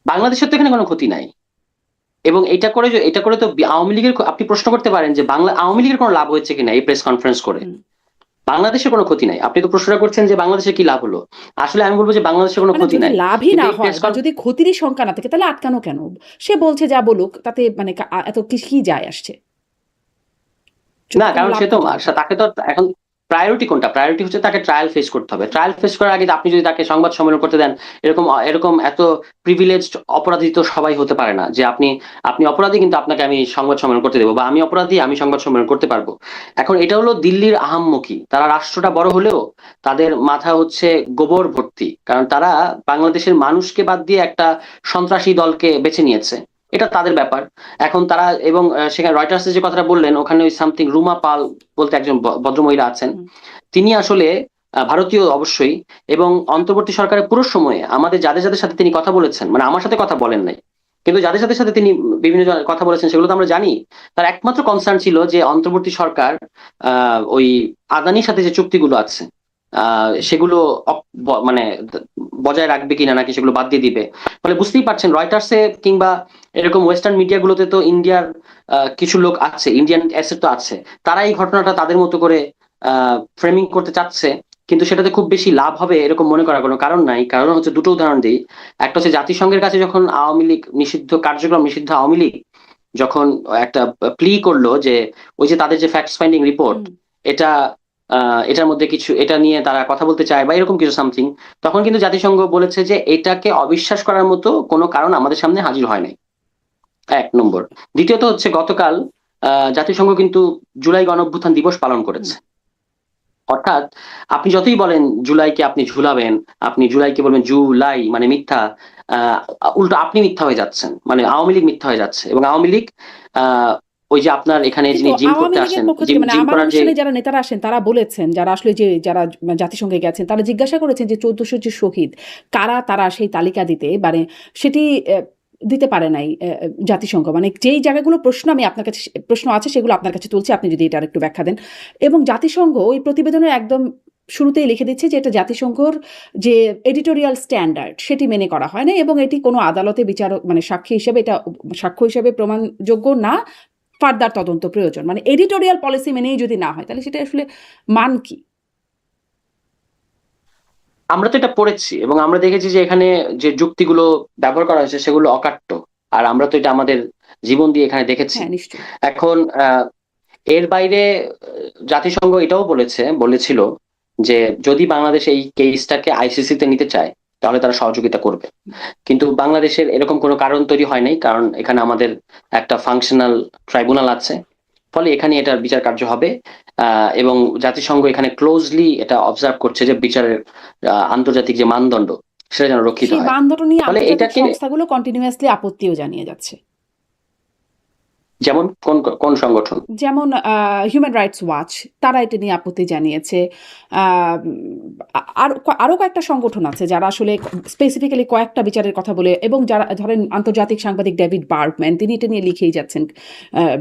বাংলাদেশের তো এখানে কোনো ক্ষতি নাই, এবং এটা করে তো আওয়ামী লীগের, আপনি প্রশ্ন করতে পারেন যে আওয়ামী লীগের কোনো লাভ হয়েছে কিনা এই প্রেস কনফারেন্স করে। হুম। বাংলাদেশের কোনো ক্ষতি নাই। আপনি তো প্রশ্নটা করছেন যে বাংলাদেশের কি লাভ হলো, আসলে আমি বলবো যে বাংলাদেশের কোনো মানে ক্ষতি যদি নাই। লাভই কিন্তু না এই হয় বা যদি ক্ষতিরই সংখ্যা না থাকে তাহলে আটকানো কেন? সে বলছে যা বলুক, তাতে মানে এত কি যায় আসছে? যদি না, কোনো কারণ লাভ সে তো ক্ষতি না থাকে। তাকে তো এখন প্রায়োরিটি কোনটা? প্রায়োরিটি হচ্ছে তাকে ট্রায়াল ফেস করতে হবে। ট্রায়াল ফেস করার আগে আপনি যদি তাকে সংবাদ সম্মেলন করতে দেন, এরকম এরকম এত প্রিভিলেজড অপরাধী তো সবাই হতে পারে না যে আপনি আপনি অপরাধী কিন্তু আপনাকে আমি সংবাদ সম্মেলন করতে দেবো, বা আমি অপরাধী আমি সংবাদ সম্মেলন করতে পারবো। এখন এটা হলো দিল্লির আহাম্মকি, তারা রাষ্ট্রটা বড় হলেও তাদের মাথা হচ্ছে গোবর ভর্তি, কারণ তারা বাংলাদেশের মানুষকে বাদ দিয়ে একটা সন্ত্রাসী দলকে বেছে নিয়েছে। এটা তাদের ব্যাপার। এখন তারা, এবং সেখানে রয়টার্সের যে কথাটা বললেন, ওখানে ওই সামথিং রুমা পাল বলতে একজন ভদ্রমহিলা আছেন, হুম। তিনি আসলে ভারতীয় অবশ্যই, এবং অন্তর্বর্তী সরকারের পুরো সময়ে আমাদের যাদের যাদের সাথে তিনি কথা বলেছেন, মানে আমার সাথে কথা বলেন নাই, কিন্তু যাদের সাথে সাথে তিনি বিভিন্ন কথা বলেছেন সেগুলো তো আমরা জানি। তার একমাত্র কনসার্ন ছিল যে অন্তর্বর্তী সরকার ওই আদানির সাথে যে চুক্তিগুলো আছে সেগুলো মানে বজায় রাখবে কিনা, নাকি সেগুলো বাদ দিয়ে দিবে। ফলে বুঝতেই পারছেন রয়টার্সে কিংবা এরকম ওয়েস্টার্ন মিডিয়া গুলোতে তো ইন্ডিয়ার কিছু লোক আছে, ইন্ডিয়ান অ্যাসেট তো আছে, তারা এই ঘটনাটা তাদের মতো করে ফ্রেমিং করতে চাচ্ছে, কিন্তু সেটাতে খুব বেশি লাভ হবে এরকম মনে করার কোনো কারণ নাই। কারণ হচ্ছে, দুটো উদাহরণ দিই। একটা হচ্ছে জাতিসংঘের কাছে যখন আওয়ামী লীগ নিষিদ্ধ কার্যক্রম, নিষিদ্ধ আওয়ামী লীগ যখন একটা প্লি করলো যে ওই যে তাদের যে ফ্যাক্ট ফাইন্ডিং রিপোর্ট, হুম। এটা এটার মধ্যে কিছু, এটা নিয়ে তারা কথা বলতে চায় বা এরকম কিছু সামথিং, তখন কিন্তু জাতিসংঘ বলেছে যে এটাকে অবিশ্বাস করার মতো কোনো কারণ আমাদের সামনে হাজির হয় নাই। এক নম্বর। দ্বিতীয়ত হচ্ছে, গতকাল জাতিসংঘ কিন্তু জুলাই গণঅভ্যুত্থান দিবস পালন হুম। করেছে। অর্থাৎ আপনি যতই বলেন জুলাইকে আপনি ঝুলাবেন, আপনি জুলাইকে বলবেন জুলাই মানে মিথ্যা, আহ উল্টো আপনি মিথ্যা হয়ে যাচ্ছেন, মানে আওয়ামী লীগ মিথ্যা হয়ে যাচ্ছে। এবং আওয়ামী লীগ ওই যে আপনার এখানে কিন্তু যিনি জিম আওয়ামী করতে লীগের আসেন, পক্ষ জিম থেকে মানে জিম আমার করার যে, অনুষ্ঠানে যারা নেতারা আসেন তারা বলেছেন, যারা আসলে যে যারা জাতিসংঘে গেছেন তারা জিজ্ঞাসা করেছেন যে ১৪০০ যে শহীদ কারা, তারা সেই তালিকা দিতে মানে সেটি দিতে পারে নাই জাতিসংঘ। মানে যেই জায়গাগুলো প্রশ্ন আমি আপনার কাছে প্রশ্ন আছে সেগুলো আপনার কাছে তুলছি, আপনি যদি এটা একটু ব্যাখ্যা দেন। এবং জাতিসংঘ ওই প্রতিবেদনের একদম শুরুতেই লিখে দিচ্ছে যে এটা জাতিসংঘর যে এডিটোরিয়াল স্ট্যান্ডার্ড সেটি মেনে করা হয় না, এবং এটি কোনো আদালতে বিচারক মানে সাক্ষী হিসেবে এটা সাক্ষ্য হিসেবে প্রমাণযোগ্য না, ফার্দার তদন্ত প্রয়োজন। মানে এডিটোরিয়াল পলিসি মেনেই যদি না হয় তাহলে সেটা আসলে মান কি? আমরা তো এটা পড়েছি এবং আমরা দেখেছি যে এখানে যে যুক্তিগুলো ব্যবহার করা হয়েছে সেগুলো অকাট্য। আর আমরা তো এটা আমাদের জীবন দিয়ে এখানে দেখেছি। হ্যাঁ, নিশ্চয়ই। এখন এর বাইরে জাতিসংঘ এটাও বলেছিল যে যদি বাংলাদেশ এই কেসটাকে আইসিসিতে নিতে চায় তাহলে তারা সহযোগিতা করবে। কিন্তু বাংলাদেশের এরকম কোনো কারণ তৈরি হয় নাই, কারণ এখানে আমাদের একটা ফাংশনাল ট্রাইব্যুনাল আছে। ফলে এখানে এটার বিচার কার্য হবে। এবং জাতিসংঘ এখানে ক্লোজলি এটা অবজার্ভ করছে যে বিচারের আন্তর্জাতিক যে মানদণ্ড সেটা যেন রক্ষিত সেই হয়। মানদণ্ড নিয়ে ফলে আন্তর্জাতিক এটাকে, সংস্থাগুলো কন্টিনিউয়াসলি আপত্তিও জানিয়ে যাচ্ছে। যেমন কোন কোন সংগঠন? যেমন হিউম্যান রাইটস ওয়াচ, তারা এটা নিয়ে আপত্তি জানিয়েছে। আহ, আর আরও কয়েকটা সংগঠন আছে যারা আসলে স্পেসিফিক্যালি কয়েকটা বিচারের কথা বলে, এবং যারা ধরেন আন্তর্জাতিক সাংবাদিক ডেভিড বার্গম্যান, তিনি এটা নিয়ে লিখেই যাচ্ছেন।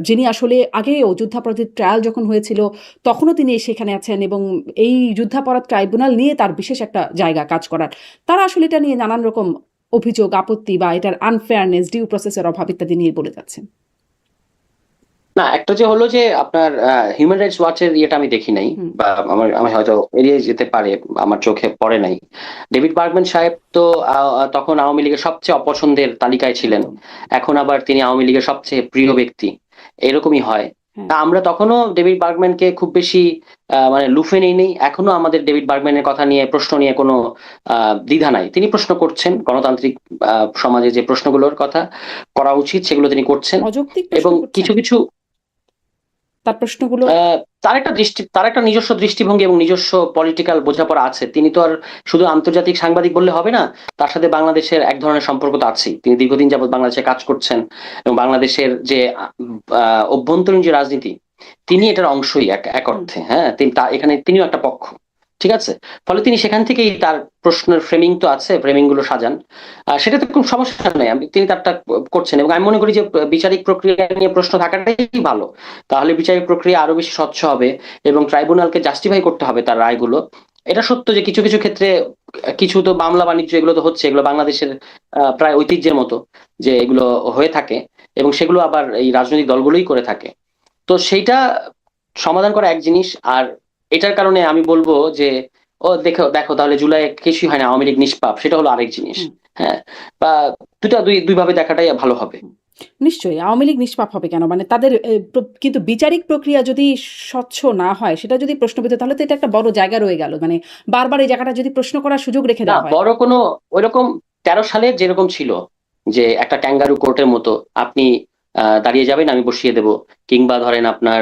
যিনি আসলে আগেও যুদ্ধাপরাধীর ট্রায়াল যখন হয়েছিল তখনও তিনি সেখানে আছেন, এবং এই যুদ্ধাপরাধ ট্রাইব্যুনাল নিয়ে তার বিশেষ একটা জায়গা কাজ করার। তারা আসলে এটা নিয়ে নানান রকম অভিযোগ, আপত্তি বা এটার আনফেয়ারনেস, ডিউ প্রসেসের অভাব ইত্যাদি নিয়ে বলে যাচ্ছেন। না, একটা যে হলো যে আপনার হিউম্যান রাইটস ওয়াচের ইয়েটা আমি দেখি নাই, হুম। বা আমি হয়তো এড়িয়ে যেতে পারে, আমার চোখে পড়ে নাই। ডেভিড বার্গম্যান সাহেব তো তখন আওয়ামী লীগের সবচেয়ে অপছন্দের তালিকায় ছিলেন। একদম। এখন আবার তিনি আওয়ামী লীগের সবচেয়ে প্রিয় ব্যক্তি, এরকমই হয়। হ্যাঁ। তা আমরা তখনও ডেভিড বার্গম্যানকে খুব বেশি মানে লুফে নেই। এখনো আমাদের ডেভিড বার্গম্যানের কথা নিয়ে, প্রশ্ন নিয়ে কোনো দ্বিধা নাই। তিনি প্রশ্ন করছেন, গণতান্ত্রিক সমাজে যে প্রশ্নগুলোর কথা করা উচিত সেগুলো তিনি করছেন। অযৌক্তিক প্রশ্ন এবং করছেন কিছু কিছু তার প্রশ্নগুলো। তার একটা নিজস্ব দৃষ্টিভঙ্গি এবং নিজস্ব পলিটিক্যাল বোঝাপড়া আছে। তিনি তো আর শুধু আন্তর্জাতিক সাংবাদিক বললে হবে না, তার সাথে বাংলাদেশের এক ধরনের সম্পর্ক তো আছেই। তিনি দীর্ঘদিন যাবৎ বাংলাদেশে কাজ করছেন এবং বাংলাদেশের যে অভ্যন্তরীণ যে রাজনীতি, তিনি এটার অংশই এক এক হুম। অর্থে। হ্যাঁ, এখানে তিনিও একটা পক্ষ। ঠিক আছে। ফলে তিনি সেখান থেকেই তার প্রশ্নের ফ্রেমিং তো আছে, ফ্রেমিং গুলো সাজান। সেটাতে কোনো সমস্যা নেই, তিনি তারটা করছেন। এবং আমি মনে করি যে বিচারিক প্রক্রিয়া নিয়ে প্রশ্ন থাকাটাই ভালো। তাহলে বিচারিক প্রক্রিয়া আরো বেশি স্বচ্ছ হবে এবং ট্রাইব্যুনালকে জাস্টিফাই করতে হবে তার রায়গুলো। এটা সত্য যে কিছু কিছু ক্ষেত্রে কিছু তো মামলা বাণিজ্য এগুলো তো হচ্ছে, এগুলো বাংলাদেশের প্রায় ঐতিহ্যের মতো যে এগুলো হয়ে থাকে, এবং সেগুলো আবার এই রাজনৈতিক দলগুলোই করে থাকে। তো সেইটা সমাধান করা এক জিনিস। আর এটার কারণে আমি বলবো যে ও দেখো দেখো তাহলে জুলাই কিছুই হয় না, আওয়ামী লীগ নিষ্পাপ, সেটা হলো আরেক জিনিস। হুম। হ্যাঁ, বা দুই ভাবে দেখাটাই ভালো হবে। নিশ্চয়ই আওয়ামী লীগ নিষ্পাপ হবে কেন, মানে তাদের কিন্তু বিচারিক প্রক্রিয়া যদি স্বচ্ছ না হয়, সেটা যদি প্রশ্নবিদ্ধ, তাহলে তো এটা একটা বড় জায়গা রয়ে গেল। মানে বারবার এই জায়গাটা যদি প্রশ্ন করার সুযোগ রেখে না, দেওয়া হয়। বড় কোনো ওইরকম 13 সালে যেরকম ছিল যে একটা ক্যাঙ্গারু কোর্টের মতো, আপনি দাঁড়িয়ে যাবেন, আমি বসিয়ে দেব। কিংবা ধরেন আপনার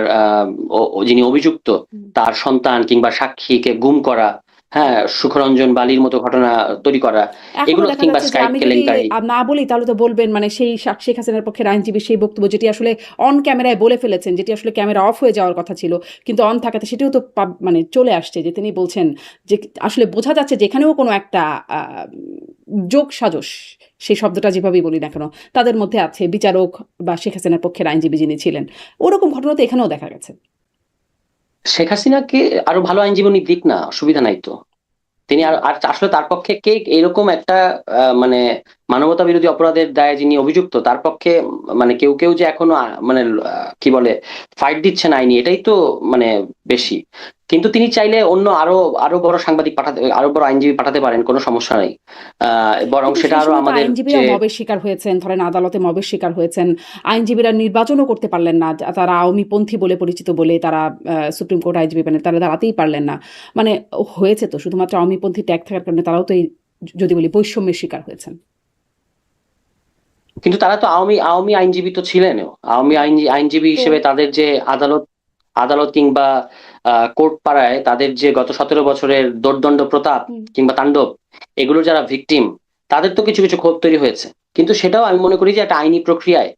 যিনি অভিযুক্ত হুম। তার সন্তান কিংবা সাক্ষীকে গুম করা, হ্যাঁ, সুখরঞ্জন বালির মতো ঘটনা তৈরি করা, এখনো এগুলো, দেখা কিংবা যাচ্ছে যে স্কাইপ আমি যদি কেলেঙ্কারি। না বলি তাহলে তো বলবেন মানে সেই শেখ হাসিনার পক্ষের আইনজীবী সেই বক্তব্য যেটি আসলে অন ক্যামেরায় বলে ফেলেছেন, যেটি আসলে ক্যামেরা অফ হয়ে যাওয়ার কথা ছিল, কিন্তু অন থাকাতে সেটিও তো মানে চলে আসছে, যে তিনি বলছেন যে আসলে বোঝা যাচ্ছে যে এখানেও কোনো একটা যোগ সাজস, সেই শব্দটা যেভাবেই বলি না কেন, তাদের মধ্যে আছে বিচারক বা শেখ হাসিনার পক্ষের আইনজীবী যিনি ছিলেন। ওরকম ঘটনা তো এখানেও দেখা গেছে। শেখ হাসিনাকে আরো ভালো আইনজীবনী দিক না, অসুবিধা নাই তো। তিনি আর আর আসলে তার পক্ষে কে এরকম একটা মানে মানবতা বিরোধী অপরাধের দায়ে যিনি অভিযুক্ত, তার পক্ষে মানে কেউ কেউ যে এখনো মানে কি বলে ফাইট দিচ্ছেন আইনি, এটাই তো মানে বেশি। কিন্তু তিনি চাইলে অন্য আরো আরো বড় সাংবাদিক পাঠাতে, আরো বড় আইনজীবী পাঠাতে পারেন, কোনো সমস্যা নেই। বরং কিন্তু সেটা সেই আরো সময় তো আমাদের যে আইনজীবীরাও মবের শিকার হয়েছেন, ধরেন আদালতে মবের শিকার হয়েছেন, আইনজীবীরা নির্বাচনও করতে পারলেন না, তারা আওয়ামীপন্থী বলে পরিচিত বলে তারা সুপ্রিম কোর্ট আইনজীবী প্যানেল তারা দাঁড়াতেই পারলেন না। মানে হয়েছে তো শুধুমাত্র আওয়ামীপন্থী ট্যাগ থাকার কারণে তারাও তো এই যদি বলি বৈষম্যের শিকার হয়েছেন। কিন্তু তারা তো আওয়ামী আওয়ামী আইনজীবী তো ছিলেনও। আওয়ামী আইনজীবী তো হিসেবে তাদের যে আদালত আদালত কিংবা কোর্ট পাড়ায় তাদের যে গত 17 বছরের দোর্দণ্ড প্রতাপ হুম, কিংবা তাণ্ডব, এগুলোর যারা ভিকটিম, তাদের তো কিছু কিছু ক্ষোভ তৈরি হয়েছে। কিন্তু সেটাও আমি মনে করি যে একটা আইনি প্রক্রিয়ায়,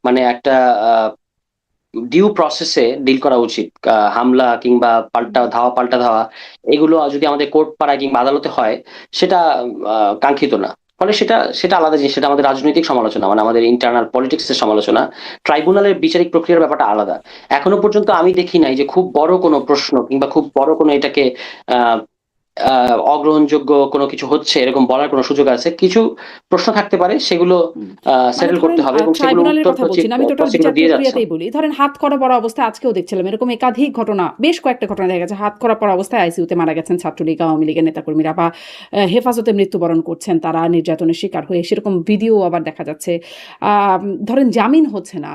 মানে একটা ডিউ প্রসেসে ডিল করা উচিত। হামলা কিংবা হুম। পাল্টা ধাওয়া, এগুলো যদি আমাদের কোর্ট পাড়ায় কিংবা আদালতে হয়, সেটা কাঙ্ক্ষিত না। ফলে সেটা সেটা আলাদা জিনিস, সেটা আমাদের রাজনৈতিক সমালোচনা, মানে আমাদের ইন্টারনাল পলিটিক্স এর সমালোচনা। ট্রাইব্যুনালের বিচারিক প্রক্রিয়ার ব্যাপারটা আলাদা। এখনো পর্যন্ত আমি দেখি নাই যে খুব বড় কোনো প্রশ্ন কিংবা খুব বড় কোনো এটাকে আহ অগ্রহণযোগ্য কোনো কিছু হচ্ছে এরকম বলার কোনো সুযোগ আছে। কিছু প্রশ্ন থাকতে পারে, সেগুলো হুম। মানে সেটেল করতে ধরেন হবে এবং সেগুলো ট্রাইব্যুনালের উত্তর কথা বলছি না, আমি টোটাল বিচার প্রসিকিউটর দিয়ে যাচ্ছেন। প্রক্রিয়াতেই বলি। ধরেন হাতকড়া পরা অবস্থায় আজকেও দেখছিলাম এরকম একাধিক ঘটনা, বেশ কয়েকটা ঘটনা দেখা গেছে হাতকড়া পরা অবস্থায় আইসিইউতে মারা গেছেন ছাত্রলীগ আওয়ামী লীগের নেতাকর্মীরা, বা হেফাজতে মৃত্যুবরণ করছেন তারা নির্যাতনের শিকার হয়ে, সেরকম ভিডিও আবার দেখা যাচ্ছে। ধরেন জামিন হচ্ছে না,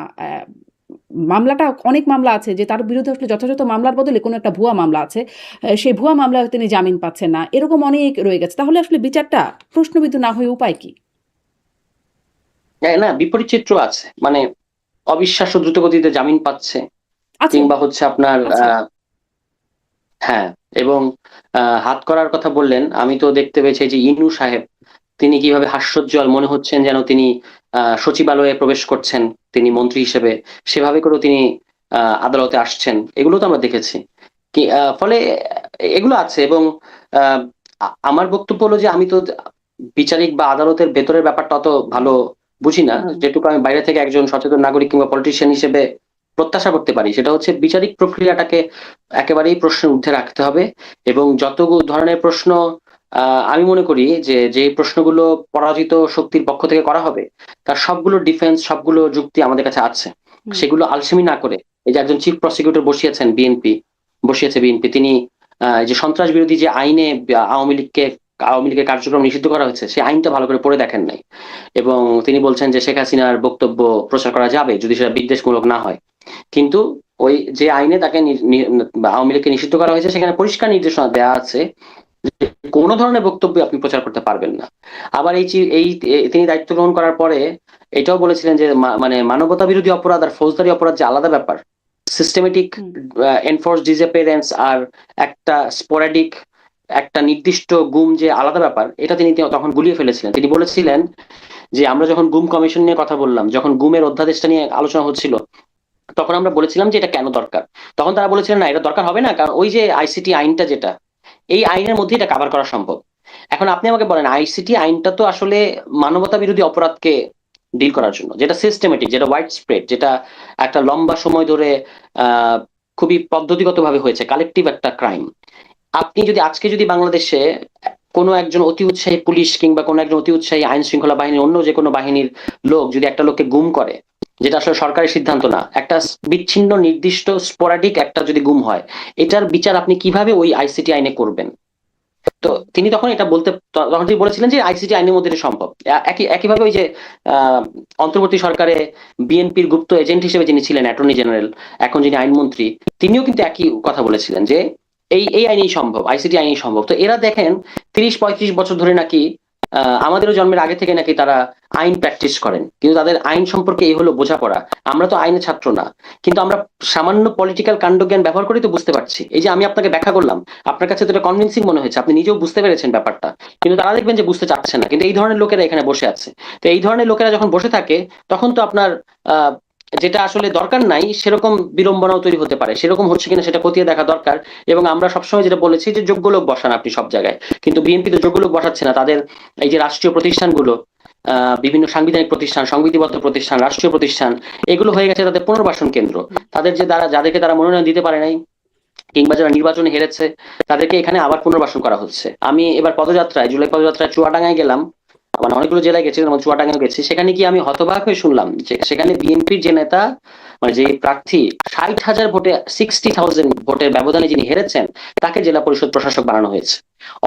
মামলাটা অনেক মামলা আছে যে তার বিরুদ্ধে আসলে যথাযথ মামলার বদলে কোনো একটা ভুয়া মামলা আছে, সেই ভুয়া মামলায় তিনি জামিন পাচ্ছেন না, এরকম অনেক রয়ে গেছে। তাহলে আসলে বিচারটা প্রশ্নবিদ্ধ না হয়ে উপায় কি? না, বিপরীত চিত্র আছে, মানে অবিশ্বাস্য দ্রুতগতিতে জামিন পাচ্ছে, আছে, কিংবা হচ্ছে আপনার আছে। হ্যাঁ। এবং হাত করার কথা বললেন, আমি তো দেখতে পেয়েছি যে ইনু সাহেব, তিনি কিভাবে হাস্যোজ্জ্বল মনে হচ্ছেন যেন তিনি সচিবালয়ে প্রবেশ করছেন, তিনি মন্ত্রী হিসেবে, সেভাবে করেও তিনি আদালতে আসছেন, এগুলো তো আমরা দেখেছি। কি ফলে এগুলো আছে। এবং আহ, আমার বক্তব্য হলো যে আমি তো বিচারিক বা আদালতের ভেতরের ব্যাপারটা অত ভালো বুঝি না। হুম, হুম, যেটুকু আমি বাইরে থেকে একজন সচেতন নাগরিক কিংবা পলিটিশিয়ান হিসেবে প্রত্যাশা করতে পারি, সেটা হচ্ছে বিচারিক প্রক্রিয়াটাকে একেবারেই প্রশ্নের ঊর্ধ্বে রাখতে হবে। এবং যত ধরনের প্রশ্ন আমি মনে করি যে যে প্রশ্নগুলো পরাজিত শক্তির পক্ষ থেকে করা হবে, তার সবগুলো ডিফেন্স, সবগুলো যুক্তি আমাদের কাছে আছে। হুম, সেগুলো আলসেমি না করে, এই যে একজন চিফ প্রসিকিউটর বসিয়েছে বিএনপি, তিনি এই যে সন্ত্রাস বিরোধী যে আইনে আওয়ামী লীগের কার্যক্রম নিষিদ্ধ করা হয়েছে, সেই আইনটা ভালো করে পড়ে দেখেন নাই। এবং তিনি বলছেন যে শেখ হাসিনার বক্তব্য প্রচার করা যাবে যদি সেটা বিদ্বেষমূলক না হয়। কিন্তু ওই যে আইনে তাকে আওয়ামী লীগকে নিষিদ্ধ করা হয়েছে, সেখানে পরিষ্কার নির্দেশনা দেওয়া আছে যে কোনো ধরনের বক্তব্য আপনি প্রচার করতে পারবেন না। আবার তিনি দায়িত্ব গ্রহণ করার পরে এটাও বলেছিলেন যে মানে মানবতা বিরোধী অপরাধ আর ফৌজদারি অপরাধ যে আলাদা ব্যাপার, সিস্টেমেটিক হুম, এনফোর্স ডিসঅ্যাপিয়ারেন্স আর একটা স্পোরাডিক, একটা নির্দিষ্ট গুম যে আলাদা ব্যাপার, এটা তিনি তখন গুলিয়ে ফেলেছিলেন। তিনি বলেছিলেন যে আমরা যখন গুম কমিশন নিয়ে কথা বললাম, যখন গুমের অধ্যাদেশটা নিয়ে আলোচনা হচ্ছিল, তখন আমরা বলেছিলাম যে এটা কেন দরকার। তখন তারা বলেছিলেন না, এটা দরকার হবে না, কারণ ওই যে আইসিটি আইনটা, যেটা এই আইনের মধ্যে এটা কভার করা সম্ভব। এখন আপনি আমাকে বলেন, আইসিটি আইনটা তো আসলে মানবতা বিরোধী অপরাধকে ডিল করার জন্য, যেটা সিস্টেমেটিক, যেটা ওয়াইড স্প্রেড, যেটা একটা লম্বা সময় ধরে আহ খুবই পদ্ধতিগতভাবে হয়েছে, কালেকটিভ একটা ক্রাইম। আপনি যদি আজকে যদি বাংলাদেশে কোনো একজন অতি উৎসাহী পুলিশ কিংবা কোনো একজন অতি উৎসাহী আইন শৃঙ্খলা বাহিনীর, অন্য যে কোনো বাহিনীর লোক যদি একটা লোককে গুম করে, যেটা আসলে সরকারের সিদ্ধান্ত না, একটা বিচ্ছিন্ন নির্দিষ্ট স্পোরাডিক একটা যদি গুম হয়, এটার বিচার আপনি কিভাবে ওই আইসিটি আইনে করবেন? তো হুম, তিনি তখন এটা তখন তিনি বলেছিলেন যে আইসিটি আইনের মধ্যে এটা সম্ভব। একইভাবে ওই যে আহ অন্তর্বর্তী সরকারে বিএনপির গুপ্ত এজেন্ট হিসেবে যিনি ছিলেন অ্যাটর্নি জেনারেল, এখন যিনি আইনমন্ত্রী, তিনিও কিন্তু একই কথা বলেছিলেন যে এই এই আইনেই সম্ভব, আইসিটি আইনেই সম্ভব। তো এরা দেখেন 30-35 বছর ধরে নাকি আমাদেরও জন্মের আগে থেকে নাকি তারা আইন প্র্যাকটিস করেন, কিন্তু তাদের আইন সম্পর্কে এই হলো বোঝাপড়া। আমরা তো আইনের ছাত্র না, কিন্তু আমরা সামান্য পলিটিক্যাল কাণ্ডজ্ঞান ব্যবহার করেই তো বুঝতে পারছি। এই যে আমি আপনাকে ব্যাখ্যা করলাম, আপনার কাছে তো এটা কনভিন্সিং মনে হয়েছে, আপনি নিজেও বুঝতে পেরেছেন ব্যাপারটা, কিন্তু তারা দেখবেন যে বুঝতে চাচ্ছে না। কিন্তু এই ধরনের লোকেরা এখানে বসে আছে। তো এই ধরনের লোকেরা যখন বসে থাকে, তখন তো আপনার আহ যেটা আসলে দরকার নাই সেরকম বিড়ম্বনাও তৈরি হতে পারে, সেরকম হচ্ছে কিনা সেটা খতিয়ে দেখা দরকার। এবং আমরা সবসময় যেটা বলেছি যে যোগ্য লোক বসান আপনি সব জায়গায়, কিন্তু বিএনপি তো যোগ্য লোক বসাচ্ছে না। তাদের এই যে রাষ্ট্রীয় প্রতিষ্ঠানগুলো, বিভিন্ন সাংবিধানিক প্রতিষ্ঠান, সংবিধিবদ্ধ প্রতিষ্ঠান, রাষ্ট্রীয় প্রতিষ্ঠান, এগুলো হয়ে গেছে তাদের পুনর্বাসন কেন্দ্র। হুম, তাদের যে দ্বারা যাদেরকে তারা মনোনয়ন দিতে পারে নাই কিংবা যারা নির্বাচনে হেরেছে, তাদেরকে এখানে আবার পুনর্বাসন করা হচ্ছে। আমি এবার পদযাত্রায়, জুলাই পদযাত্রায় চুয়াডাঙ্গায় গেলাম, মানে অনেকগুলো জেলায় গেছি, যেমন চুয়াডাঙ্গায় গেছি, সেখানে কি আমি হতবাক হয়ে শুনলাম যে সেখানে বিএনপির যে নেতা মানে যে প্রার্থী 60,000 ভোটে 60,000 ভোটের ব্যবধানে যিনি হেরেছেন তাকে জেলা পরিষদ প্রশাসক বানানো হয়েছে।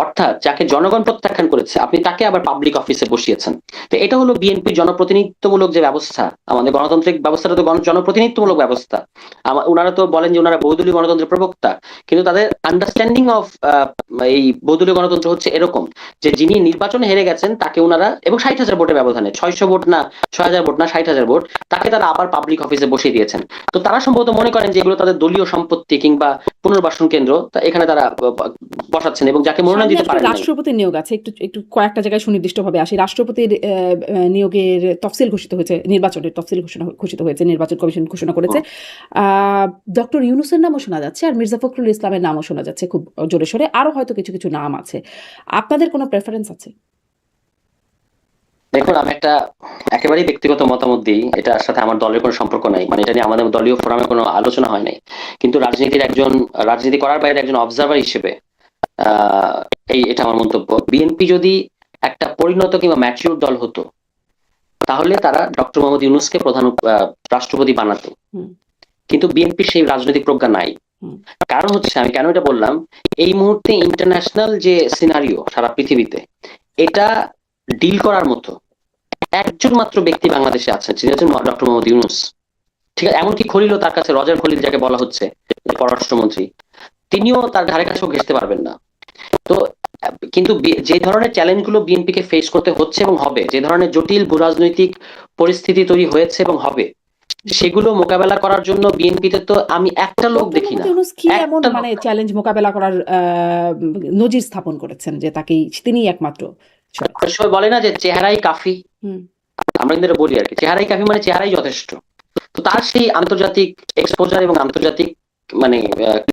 অর্থাৎ যাকে জনগণ প্রত্যাখ্যান করেছে আপনি তাকে আবার পাবলিক অফিসে বসিয়েছেন। তো এটা হলো বিএনপির জনপ্রতিনিধিত্বমূলক যে ব্যবস্থা। আমাদের গণতান্ত্রিক ব্যবস্থাটা তো জনপ্রতিনিধিত্বমূলক ব্যবস্থা। ওনারা তো বলেন যে ওনারা বহুদলীয় গণতন্ত্রের প্রবক্তা, কিন্তু তাদের আন্ডারস্ট্যান্ডিং অফ এই বহুদলীয় গণতন্ত্র হচ্ছে এরকম যে যিনি নির্বাচনে হেরে গেছেন তাকে ওনারা, এবং 60,000 ভোটের ব্যবধানে, 600 ভোট না, 6,000 ভোট না, 60,000 ভোট, তাকে তারা আবার পাবলিক অফিসে বসিয়ে দিয়েছেন। তো তারা সম্ভবত মনে করেন যে এগুলো তাদের দলীয় সম্পত্তি কিংবা পুনর্বাসন কেন্দ্র, তা এখানে তারা বসাচ্ছেন এবং যাকে মনোনয়ন সামনে দিতে আসলে পারেন নাই। রাষ্ট্রপতির নিয়োগ আছে, একটু একটু কয়েকটা জায়গায় সুনির্দিষ্টভাবে আসি। রাষ্ট্রপতির নিয়োগের তফসিল ঘোষিত হয়েছে, নির্বাচনের তফসিল ঘোষিত হয়েছে, নির্বাচন কমিশন ঘোষণা করেছে। ডক্টর ইউনূসের নামও শোনা যাচ্ছে, আর মির্জা ফখরুল ইসলামের নামও শোনা যাচ্ছে খুব জোরে সোরে, আরো হয়তো কিছু কিছু নাম আছে। আপনাদের কোনো প্রেফারেন্স আছে? দেখুন, আমি একটা একেবারেই ব্যক্তিগত মতামত দিই, এটার সাথে আমার দলের কোনো সম্পর্ক নাই, মানে এটা নিয়ে আমাদের দলীয় ফোরামে কোনো আলোচনা হয় নাই। কিন্তু রাজনীতি করার বাইরে একজন অবজারভার হিসেবে আহ এটা আমার মন্তব্য। বিএনপি যদি একটা পরিণত কিংবা ম্যাচিউর দল হতো তাহলে তারা ডক্টর মোহাম্মদ ইউনূসকে প্রধান রাষ্ট্রপতি বানাতো। কিন্তু বিএনপির সেই রাজনৈতিক প্রজ্ঞা নাই। কারণ হচ্ছে, আমি কেন এটা বললাম, এই মুহূর্তে ইন্টারন্যাশনাল যে সিনারিও সারা পৃথিবীতে, এটা ডিল করার মতো একজন মাত্র ব্যক্তি বাংলাদেশে আছেন, যিনি হচ্ছেন ডক্টর মোহাম্মদ ইউনূস। ঠিক আছে, এমনকি খলিলও তার কাছে, রজার খলিল যাকে বলা হচ্ছে পররাষ্ট্রমন্ত্রী, তিনিও তার ধারে কাছেও ঘেঁষতে পারবেন না। তো কিন্তু যে ধরনের চ্যালেঞ্জগুলো বিএনপিকে ফেস করতে হচ্ছে এবং হবে, যে ধরনের জটিল ভূরাজনৈতিক পরিস্থিতি তৈরি হয়েছে এবং হবে, সেগুলো মোকাবেলা করার জন্য বিএনপিতে তো আমি একটা লোক দেখি না। কি এমন মানে চ্যালেঞ্জ মোকাবেলা করার নজির স্থাপন করেছেন যে তিনিই একমাত্র? সবাই বলে না যে চেহারাই কাফি, আমরা কিন্তু বলি আর কি, চেহারাই কাফি মানে চেহারাই যথেষ্ট। তো তার সেই আন্তর্জাতিক এক্সপোজার এবং আন্তর্জাতিক মানে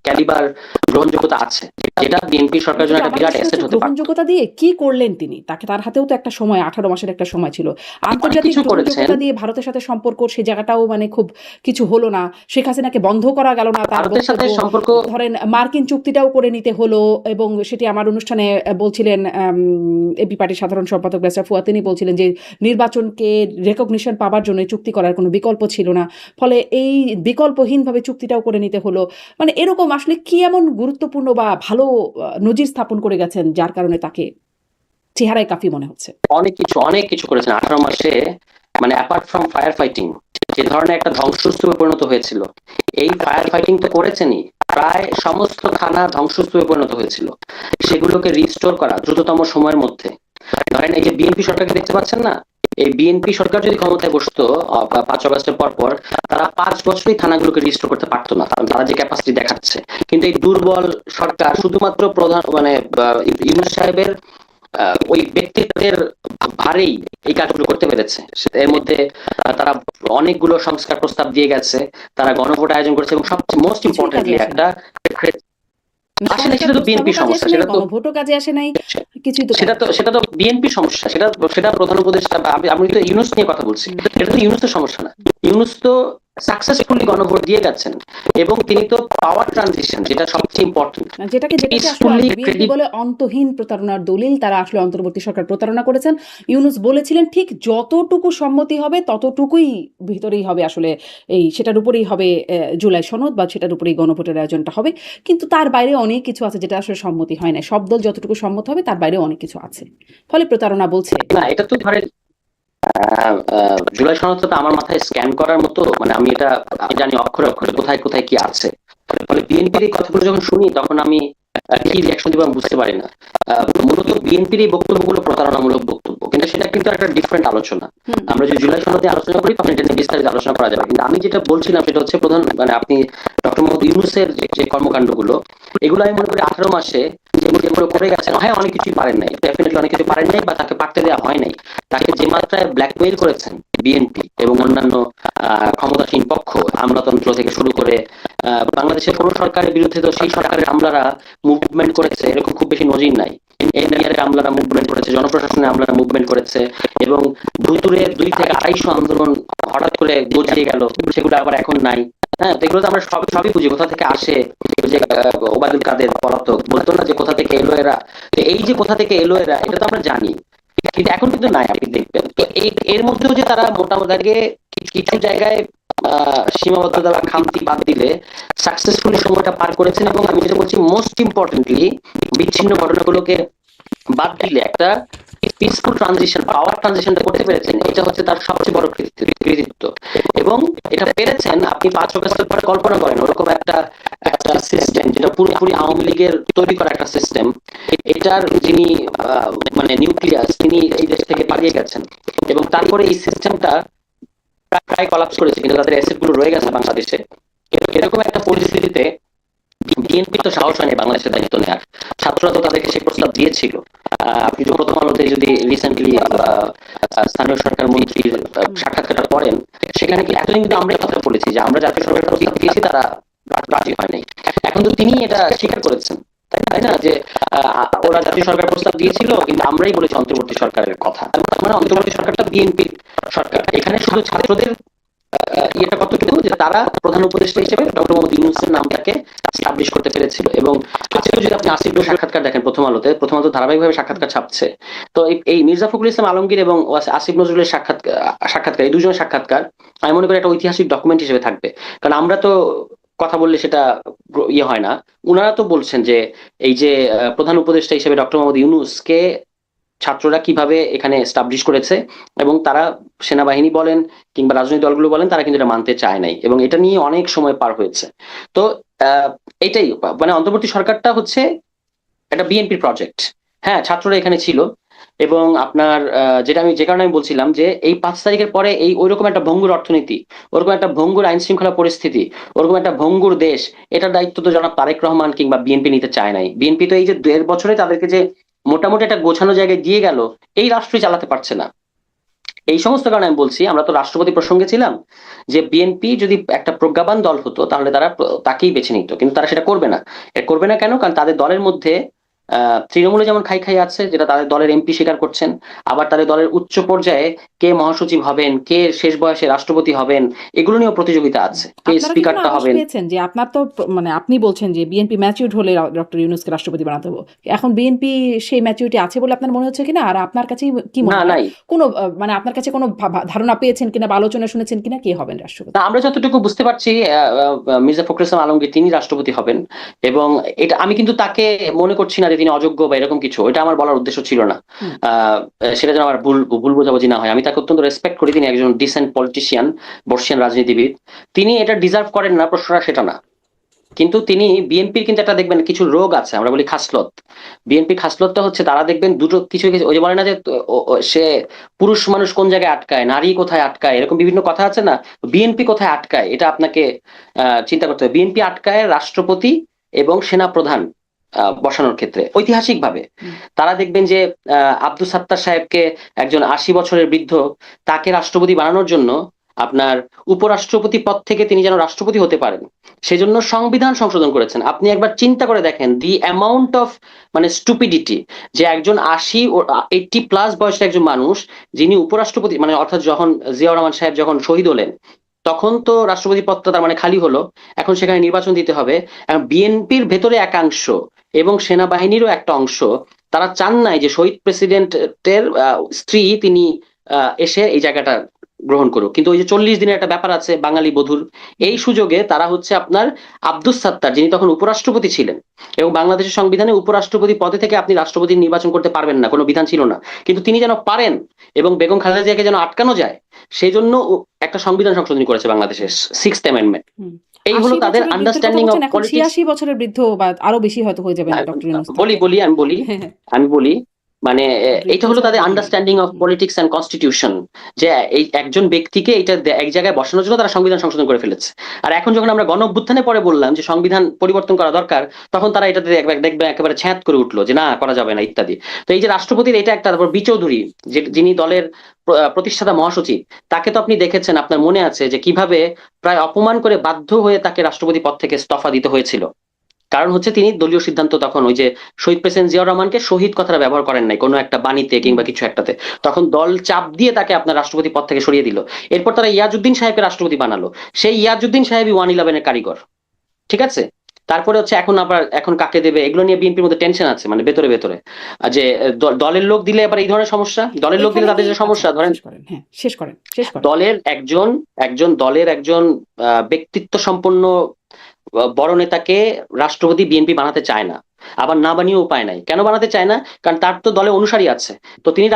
ক্যালিবার গ্রহণযোগ্যতা আছে, যেটা বিএনপি সরকারের জন্য একটা বিরাট অ্যাসেট হতে পারে। গ্রহণযোগ্যতা দিয়ে কি করলেন তিনি? তার হাতেও তো একটা সময়, 18 মাসের একটা সময় ছিল। আন্তর্জাতিক গ্রহণযোগ্যতা দিয়ে ভারতের সাথে সম্পর্ক, সেই জায়গাটাও মানে খুব কিছু হলো না। শেখ হাসিনাকে বন্ধ করা গেল না, ভারতের সাথে সম্পর্ক, ধরেন মার্কিন চুক্তিটাও করে নিতে হলো, এবং সেটি আমার অনুষ্ঠানে বলছিলেন এবি পার্টির সাধারণ সম্পাদক ব্যারিস্টার ফুয়াদ, তিনি বলছিলেন যে নির্বাচনকে রেকগনিশন পাওয়ার জন্য চুক্তি করার কোনো বিকল্প ছিল না, ফলে এই বিকল্পহীনভাবে চুক্তিটাও করে নিতে হলো। মানে এরকম আসলে কি এমন গুরুত্বপূর্ণ বা ভালো নজির স্থাপন করে গেছেন যার কারণে তাকে চেহারায় কাফি মনে হচ্ছে? অনেক কিছু করেছেন 18 মাসে। মানে অ্যাপার্ট ফ্রম ফায়ার ফাইটিং, যে ধরনের একটা ধ্বংসস্তূপে পরিণত হয়েছিল, এই ফায়ার ফাইটিং তো করেছেনই। প্রায় সমস্ত থানা ধ্বংসস্তূপে পরিণত হয়েছিল, সেগুলোকে রিস্টোর করা দ্রুততম সময়ের মধ্যে। ধরেন এই যে বিএনপি সরকারকে দেখতে পাচ্ছেন না, এই বিএনপি সরকার যদি ক্ষমতায় বসতো 5 আগস্টের পর, তারা 5 বছরই থানাগুলোকে রিস্টোর করতে পারতো না, কারণ তারা যে ক্যাপাসিটি দেখাচ্ছে। কিন্তু এই দুর্বল সরকার শুধুমাত্র প্রধান মানে ইউনূস সাহেবের ওই ব্যক্তিত্বের ভারেই এই কাজগুলো করতে পেরেছে। এর মধ্যে তারা অনেকগুলো সংস্কার প্রস্তাব দিয়ে গেছে, তারা গণভোট আয়োজন করেছে, এবং সবচেয়ে মোস্ট ইম্পর্টেন্টলি একটা আসলে সেটা তো বিএনপি সমস্যা, সেটা তো ভোটও কাজে আসে নাই, কিছুই তো সেটা তো বিএনপি সমস্যা, সেটা প্রধান উপদেষ্টা, আমি তো ইউনূস নিয়ে কথা বলছি, এটা তো ইউনূসের সমস্যা না। ইউনূস তো সাকসেসফুলি গণভোট দিয়ে গেছেন, এবং তিনি তো পাওয়ার ট্রানজিশন, যেটা সবচেয়ে ইম্পর্টেন্ট, যেটাকে বিএনপি বলে অন্তহীন প্রতারণার দলিল, তারা আসলে অন্তর্বর্তী সরকার প্রতারণা করেছেন। ইউনূস বলেছিলেন ঠিক যতটুকু সম্মতি হবে ততটুকুই ভিতরেই হবে, আসলে এই সেটার উপরেই হবে জুলাই সনদ, বা সেটার উপরেই গণভোটের আয়োজনটা হবে। কিন্তু তার বাইরে অনেক কিছু আছে যেটা আসলে সম্মতি হয় না। সব দল যতটুকু সম্মত হবে তার বাইরে অনেক কিছু আছে, ফলে প্রতারণা বলছে না। এটা তো ধরেন জুলাই সনদটা তো আমার মাথায় স্ক্যান করার মতো, মানে আমি জানি অক্ষরে অক্ষরে কোথায় কোথায় কি আছে। ফলে বিএনপির এই কথাগুলো যখন শুনি তখন আমি কি রিয়াকশন দিব আমি বুঝতে পারি না। মূলত বিএনপির এই বক্তব্যগুলো প্রতারণামূলক বক্তব্য, কিন্তু সেটা কিন্তু একটা ডিফারেন্ট আলোচনা। আমরা যদি জুলাই সনদে আলোচনা করি তখন এটা নিয়ে বিস্তারিত আলোচনা করা যাবে। কিন্তু আমি যেটা বলছিলাম সেটা হচ্ছে প্রধান, মানে আপনি ডক্টর মোহাম্মদ ইউনূসের যে কর্মকাণ্ডগুলো, এগুলো আমি মনে করি 18 মাসে যেগুলো করে গেছেন, হ্যাঁ অনেক কিছুই পারেন নাই, ডেফিনেটলি অনেক কিছু পারেন নাই, বা তাকে পারতে দেওয়া হয় নাই। তাকে যে মাত্রায় ব্ল্যাকমেইল করেছেন বিএনপি এবং অন্যান্য ক্ষমতাসীন পক্ষ, আমলাতন্ত্র থেকে শুরু করে, বাংলাদেশের কোন সরকারের বিরুদ্ধে তো সেই সরকারের আমলারা মুভমেন্ট করেছে এরকম খুব বেশি নজির নাই। এনডিআর এর আমলারা মুভমেন্ট করেছে, জনপ্রশাসনের আমলারা মুভমেন্ট করেছে, এবং ভুতুরে 2 থেকে 250 আন্দোলন হঠাৎ করে গজিয়ে গেল, সেগুলো আবার এখন নাই। হ্যাঁ, এগুলো তো আমরা সবই বুঝি কোথা থেকে আসে। যে ওবায়দুল কাদের পলাতক বলতো না যে কোথা থেকে এলো এরা, তো এই যে কোথা থেকে এলো এরা, এটা তো আমরা জানি, কিন্তু এখন কিন্তু নাই। আপনি দেখবেন তো এর মধ্যেও যে তারা মোটামুটি কিছু জায়গায় সীমাবদ্ধতা বা খামতি বাদ দিলে সাকসেসফুলি সময়টা পার করেছেন। এবং আমি যেটা বলছি, মোস্ট ইম্পর্টেন্টলি বিচ্ছিন্ন ঘটনাগুলোকে বাদ দিলে একটা পিসফুল ট্রানজিশন, পাওয়ার ট্রানজিশনটা করতে পেরেছেন, এটা হচ্ছে তার সবচেয়ে বড় কৃতিত্ব। এবং এটা পেরেছেন আপনি 5 অগস্টের পরে কল্পনা করেন ওরকম একটা একটা সিস্টেম যেটা পুরোপুরি আওয়ামী লীগের তৈরি করা একটা সিস্টেম, এটার যিনি মানে নিউক্লিয়াস, তিনি এই দেশ থেকে পালিয়ে গেছেন এবং তারপরে এই সিস্টেমটা প্রায় কলাপস করেছে, কিন্তু তাদের অ্যাসেট গুলো রয়ে গেছে বাংলাদেশে। এরকম একটা পরিস্থিতিতে বিএনপি তো সাহস হয়নি বাংলাদেশের দায়িত্ব নেওয়ার। ছাত্ররা তো তাদেরকে সেই প্রস্তাব দিয়েছিল। আপনি যে প্রথম আলোতে যদি রিসেন্টলি স্থানীয় সরকার মন্ত্রীর সাক্ষাৎকারটা পড়েন, সেখানে কি এতদিন কিন্তু আমরা কথা বলেছি যে আমরা জাতীয় সরকারের প্রস্তাব দিয়েছি, তারা রাজি হয় নাই। এখন তো তিনি এটা স্বীকার করেছেন, তাই না, যে ওরা জাতীয় সরকার প্রস্তাব দিয়েছিল কিন্তু আমরাই বলেছি অন্তর্বর্তী সরকারের কথা। মানে অন্তর্বর্তী সরকারটা বিএনপির সরকার। এখানে শুধু ছাত্রদের ইয়েটা কতটুকু যে তারা প্রধান উপদেষ্টা হিসেবে ডক্টর মোহাম্মদ ইউনূসের নামটাকে স্টাবলিশ করতে পেরেছিল। এবং আজকেও যদি আপনি আসিফ নজরুলের সাক্ষাৎকার দেখেন, প্রথম আলোতে ধারাবাহিকভাবে সাক্ষাৎকার ছাপছে, তো এই মির্জা ফখরুল ইসলাম আলমগীর এবং আসিফ নজরুলের সাক্ষাৎকার, এই দুজনের সাক্ষাৎকার আমি মনে করি একটা ঐতিহাসিক ডকুমেন্ট হিসেবে থাকবে। কারণ আমরা তো কথা বললে সেটা ইয়ে হয় না। উনারা তো বলছেন যে এই যে প্রধান উপদেষ্টা হিসেবে ডক্টর মোহাম্মদ ইউনূসকে ছাত্ররা কিভাবে এখানে এস্টাবলিশ করেছে, এবং তারা সেনাবাহিনী বলেন কিংবা রাজনৈতিক দলগুলো বলেন, তারা কিন্তু এটা মানতে চায় নাই এবং এটা নিয়ে অনেক সময় পার হয়েছে। তো এটাই মানে অন্তর্বর্তী সরকারটা হচ্ছে একটা বিএনপির প্রজেক্ট। হ্যাঁ, ছাত্ররা এখানে ছিল এবং আপনার যেটা আমি যে কারণে আমি বলছিলাম যে এই 5 তারিখের পরে এই ওইরকম একটা ভঙ্গুর অর্থনীতি, ওরকম একটা ভঙ্গুর আইন শৃঙ্খলা পরিস্থিতি, ওরকম একটা ভঙ্গুর দেশ, এটার দায়িত্ব তো জনাব তারেক রহমান কিংবা বিএনপি নিতে চায় নাই। বিএনপি তো এই যে 1.5 বছরে তাদেরকে যে মোটামুটি একটা গোছানো জায়গায় দিয়ে গেল, এই রাষ্ট্রই চালাতে পারছে না। এই সমস্ত কারণে আমি বলছি, আমরা তো রাষ্ট্রপতি প্রসঙ্গে ছিলাম, যে বিএনপি যদি একটা প্রজ্ঞাবান দল হতো তাহলে তারা তাকেই বেছে নিত, কিন্তু তারা সেটা করবে না। করবে না কেন? কারণ তাদের দলের মধ্যে তৃণমূলে যেমন খাই খাই আছে, যেটা তাদের দলের এমপি স্বীকার করছেন, আবার তাদের দলের উচ্চ পর্যায়ে কে মহাসচিব হবেন, কে শেষ বয়সে রাষ্ট্রপতি হবেন, এগুলো নিয়েও প্রতিযোগিতা আছে, কে আপনারা কি কোনো স্পিকারটা আভাস হবেন। পেয়েছেন যে আপনার তো মানে আপনি বলছেন যে বিএনপি ম্যাচিউরড হলে ডক্টর ইউনূসকে রাষ্ট্রপতি বানাতে হবে, এখন বিএনপি সেই ম্যাচিউরিটি আছে বলে আপনার মনে হচ্ছে কিনা? আর আপনার কাছে কি মনে না, হয় নাই। কোনো মানে আপনার কাছে কোনো ধারণা পেয়েছেন কিনা বা আলোচনা শুনেছেন কিনা কে হবেন রাষ্ট্রপতি? না, আমরা যতটুকু বুঝতে পারছি মির্জা ফখরুল ইসলাম আলমগীর তিনি রাষ্ট্রপতি হবেন। এবং এটা আমি কিন্তু তাকে মনে করছি না যে তিনি অযোগ্য বা এরকম কিছু, এটা আমার বলার উদ্দেশ্য ছিল না। হুম। আহ, সেটা যেন আমার ভুল ভুল বোঝাবুঝি না হয়। আমি তাকে অত্যন্ত রেসপেক্ট করি, তিনি একজন ডিসেন্ট পলিটিশিয়ান, বর্ষিয়ান রাজনীতিবিদ। তিনি এটা ডিজার্ভ করেন না, প্রশ্নটা সেটা না। কিন্তু তিনি বিএনপির কিন্তু একটা দেখবেন কিছু রোগ আছে, আমরা বলি খাসলত। বিএনপি খাসলতটা হচ্ছে তারা দেখবেন দুটো কিছু কিছু, ওই যে বলে না যে সে পুরুষ মানুষ কোন জায়গায় আটকায়, নারী কোথায় আটকায়, এরকম বিভিন্ন কথা আছে না। বিএনপি কোথায় আটকায় এটা আপনাকে চিন্তা করতে হবে। বিএনপি আটকায় রাষ্ট্রপতি এবং সেনা প্রধান বসানোর ক্ষেত্রে ঐতিহাসিকভাবে। হুম। তারা দেখবেন যে আব্দুস সাত্তার সাহেবকে, একজন 80 বছরের বৃদ্ধ, তাকে রাষ্ট্রপতি বানানোর জন্য আপনার উপরাষ্ট্রপতি পদ থেকে তিনি যেন রাষ্ট্রপতি হতে পারেন সেজন্য সংবিধান সংশোধন করেছেন। আপনি একবার চিন্তা করে দেখেন দি অ্যামাউন্ট অফ মানে স্টুপিডিটি, যে একজন 80 ও 80+ বয়সের একজন মানুষ, যিনি উপরাষ্ট্রপতি, মানে অর্থাৎ যখন জিয়াউর রহমান সাহেব যখন শহীদ হলেন, তখন তো রাষ্ট্রপতি পদটা তার মানে খালি হলো, এখন সেখানে নির্বাচন দিতে হবে। বিএনপির ভেতরে একাংশ এবং সেনাবাহিনীরও একটা অংশ, তারা চান নাই যে শহীদ প্রেসিডেন্টের স্ত্রী তিনি এসে এই জায়গাটা গ্রহণ করুক। কিন্তু ওই যে 40 দিনের একটা ব্যাপার আছে বাঙালি বধুর, এই সুযোগে তারা হচ্ছে আপনার আব্দুস সাত্তার, যিনি তখন উপরাষ্ট্রপতি ছিলেন, এবং বাংলাদেশের সংবিধানে উপরাষ্ট্রপতি পদে থেকে আপনি রাষ্ট্রপতি নির্বাচন করতে পারবেন না, কোনো বিধান ছিল না, কিন্তু তিনি যেন পারেন এবং বেগম খালেদা জিয়াকে যেন আটকানো যায়, সেই জন্য একটা সংবিধান সংশোধনী করেছে বাংলাদেশের 6th অ্যামেন্ডমেন্ট। হুম। এই হলো 80 তাদের বছরের বৃদ্ধের কথা আন্ডারস্ট্যান্ডিং অফ বলছেন, এখন পলিটিক্স। 86 বছরের বৃদ্ধ বা আরো বেশি হয়তো হয়ে যাবেন ডক্টর ইউনূস বলি থাকলে। বলি আমি বলি আমি বলি মানে বৃদ্ধ এইটা হলো ছাড়া তাদের গতি নেই। Understanding of hmm. Politics and constitution, যে এই একজন ব্যক্তিকে এটা এক জায়গায় বসানোর জন্য তারা সংবিধান সংশোধন করে ফেলেছে। আর এখন যখন আমরা গণ অভ্যুত্থানে পরে বললাম যে সংবিধান পরিবর্তন করা দরকার, তখন তারা এটাতে দেখবে একেবারে ছ্যাঁত করে উঠলো যে না, করা যাবে না ইত্যাদি। তো এই যে রাষ্ট্রপতির এটা একটা, তারপর বি চৌধুরী, যিনি দলের প্রতিষ্ঠাতা মহাসচিব, তাকে তো আপনি দেখেছেন, আপনার মনে আছে যে কিভাবে প্রায় অপমান করে বাধ্য হয়ে তাকে রাষ্ট্রপতি পদ থেকে ইস্তফা দিতে হয়েছিল। কারণ হচ্ছে তিনি দলীয় সিদ্ধান্ত, তখন ওই যে শহীদ প্রেসিডেন্ট জিয়াউর রহমানকে শহীদ কথাটা ব্যবহার করেন নাই কোনো একটা বাণীতে হুম। কিংবা কিছু একটাতে, তখন দল চাপ দিয়ে তাকে আপনার রাষ্ট্রপতি পদ থেকে সরিয়ে দিল। এরপর তারা ইয়াজউদ্দিন সাহেবকে রাষ্ট্রপতি বানালো, সেই ইয়াজউদ্দিন সাহেবই 111-এর কারিগর। ঠিক আছে? তারপরে হচ্ছে এখন কাকে দেবে এগুলো নিয়ে বিএনপির মধ্যে টেনশন আছে, মানে ভেতরে ভেতরে যে দলের লোক দিলে আবার এই ধরনের সমস্যা, দলের লোক দিলে এখানে কি তাদের যে আচ্ছা সমস্যা ধরেন শেষ করেন, হ্যাঁ শেষ করেন, শেষ করেন। দলের একজন ব্যক্তিত্ব সম্পন্ন বড় নেতাকে রাষ্ট্রপতি বিএনপি বানাতে চায় না, আবার না বানিয়েও উপায় নাই। কেন বানাতে চায় না? কারণ তার তো দলে অনুসারী আছে, তো তিনি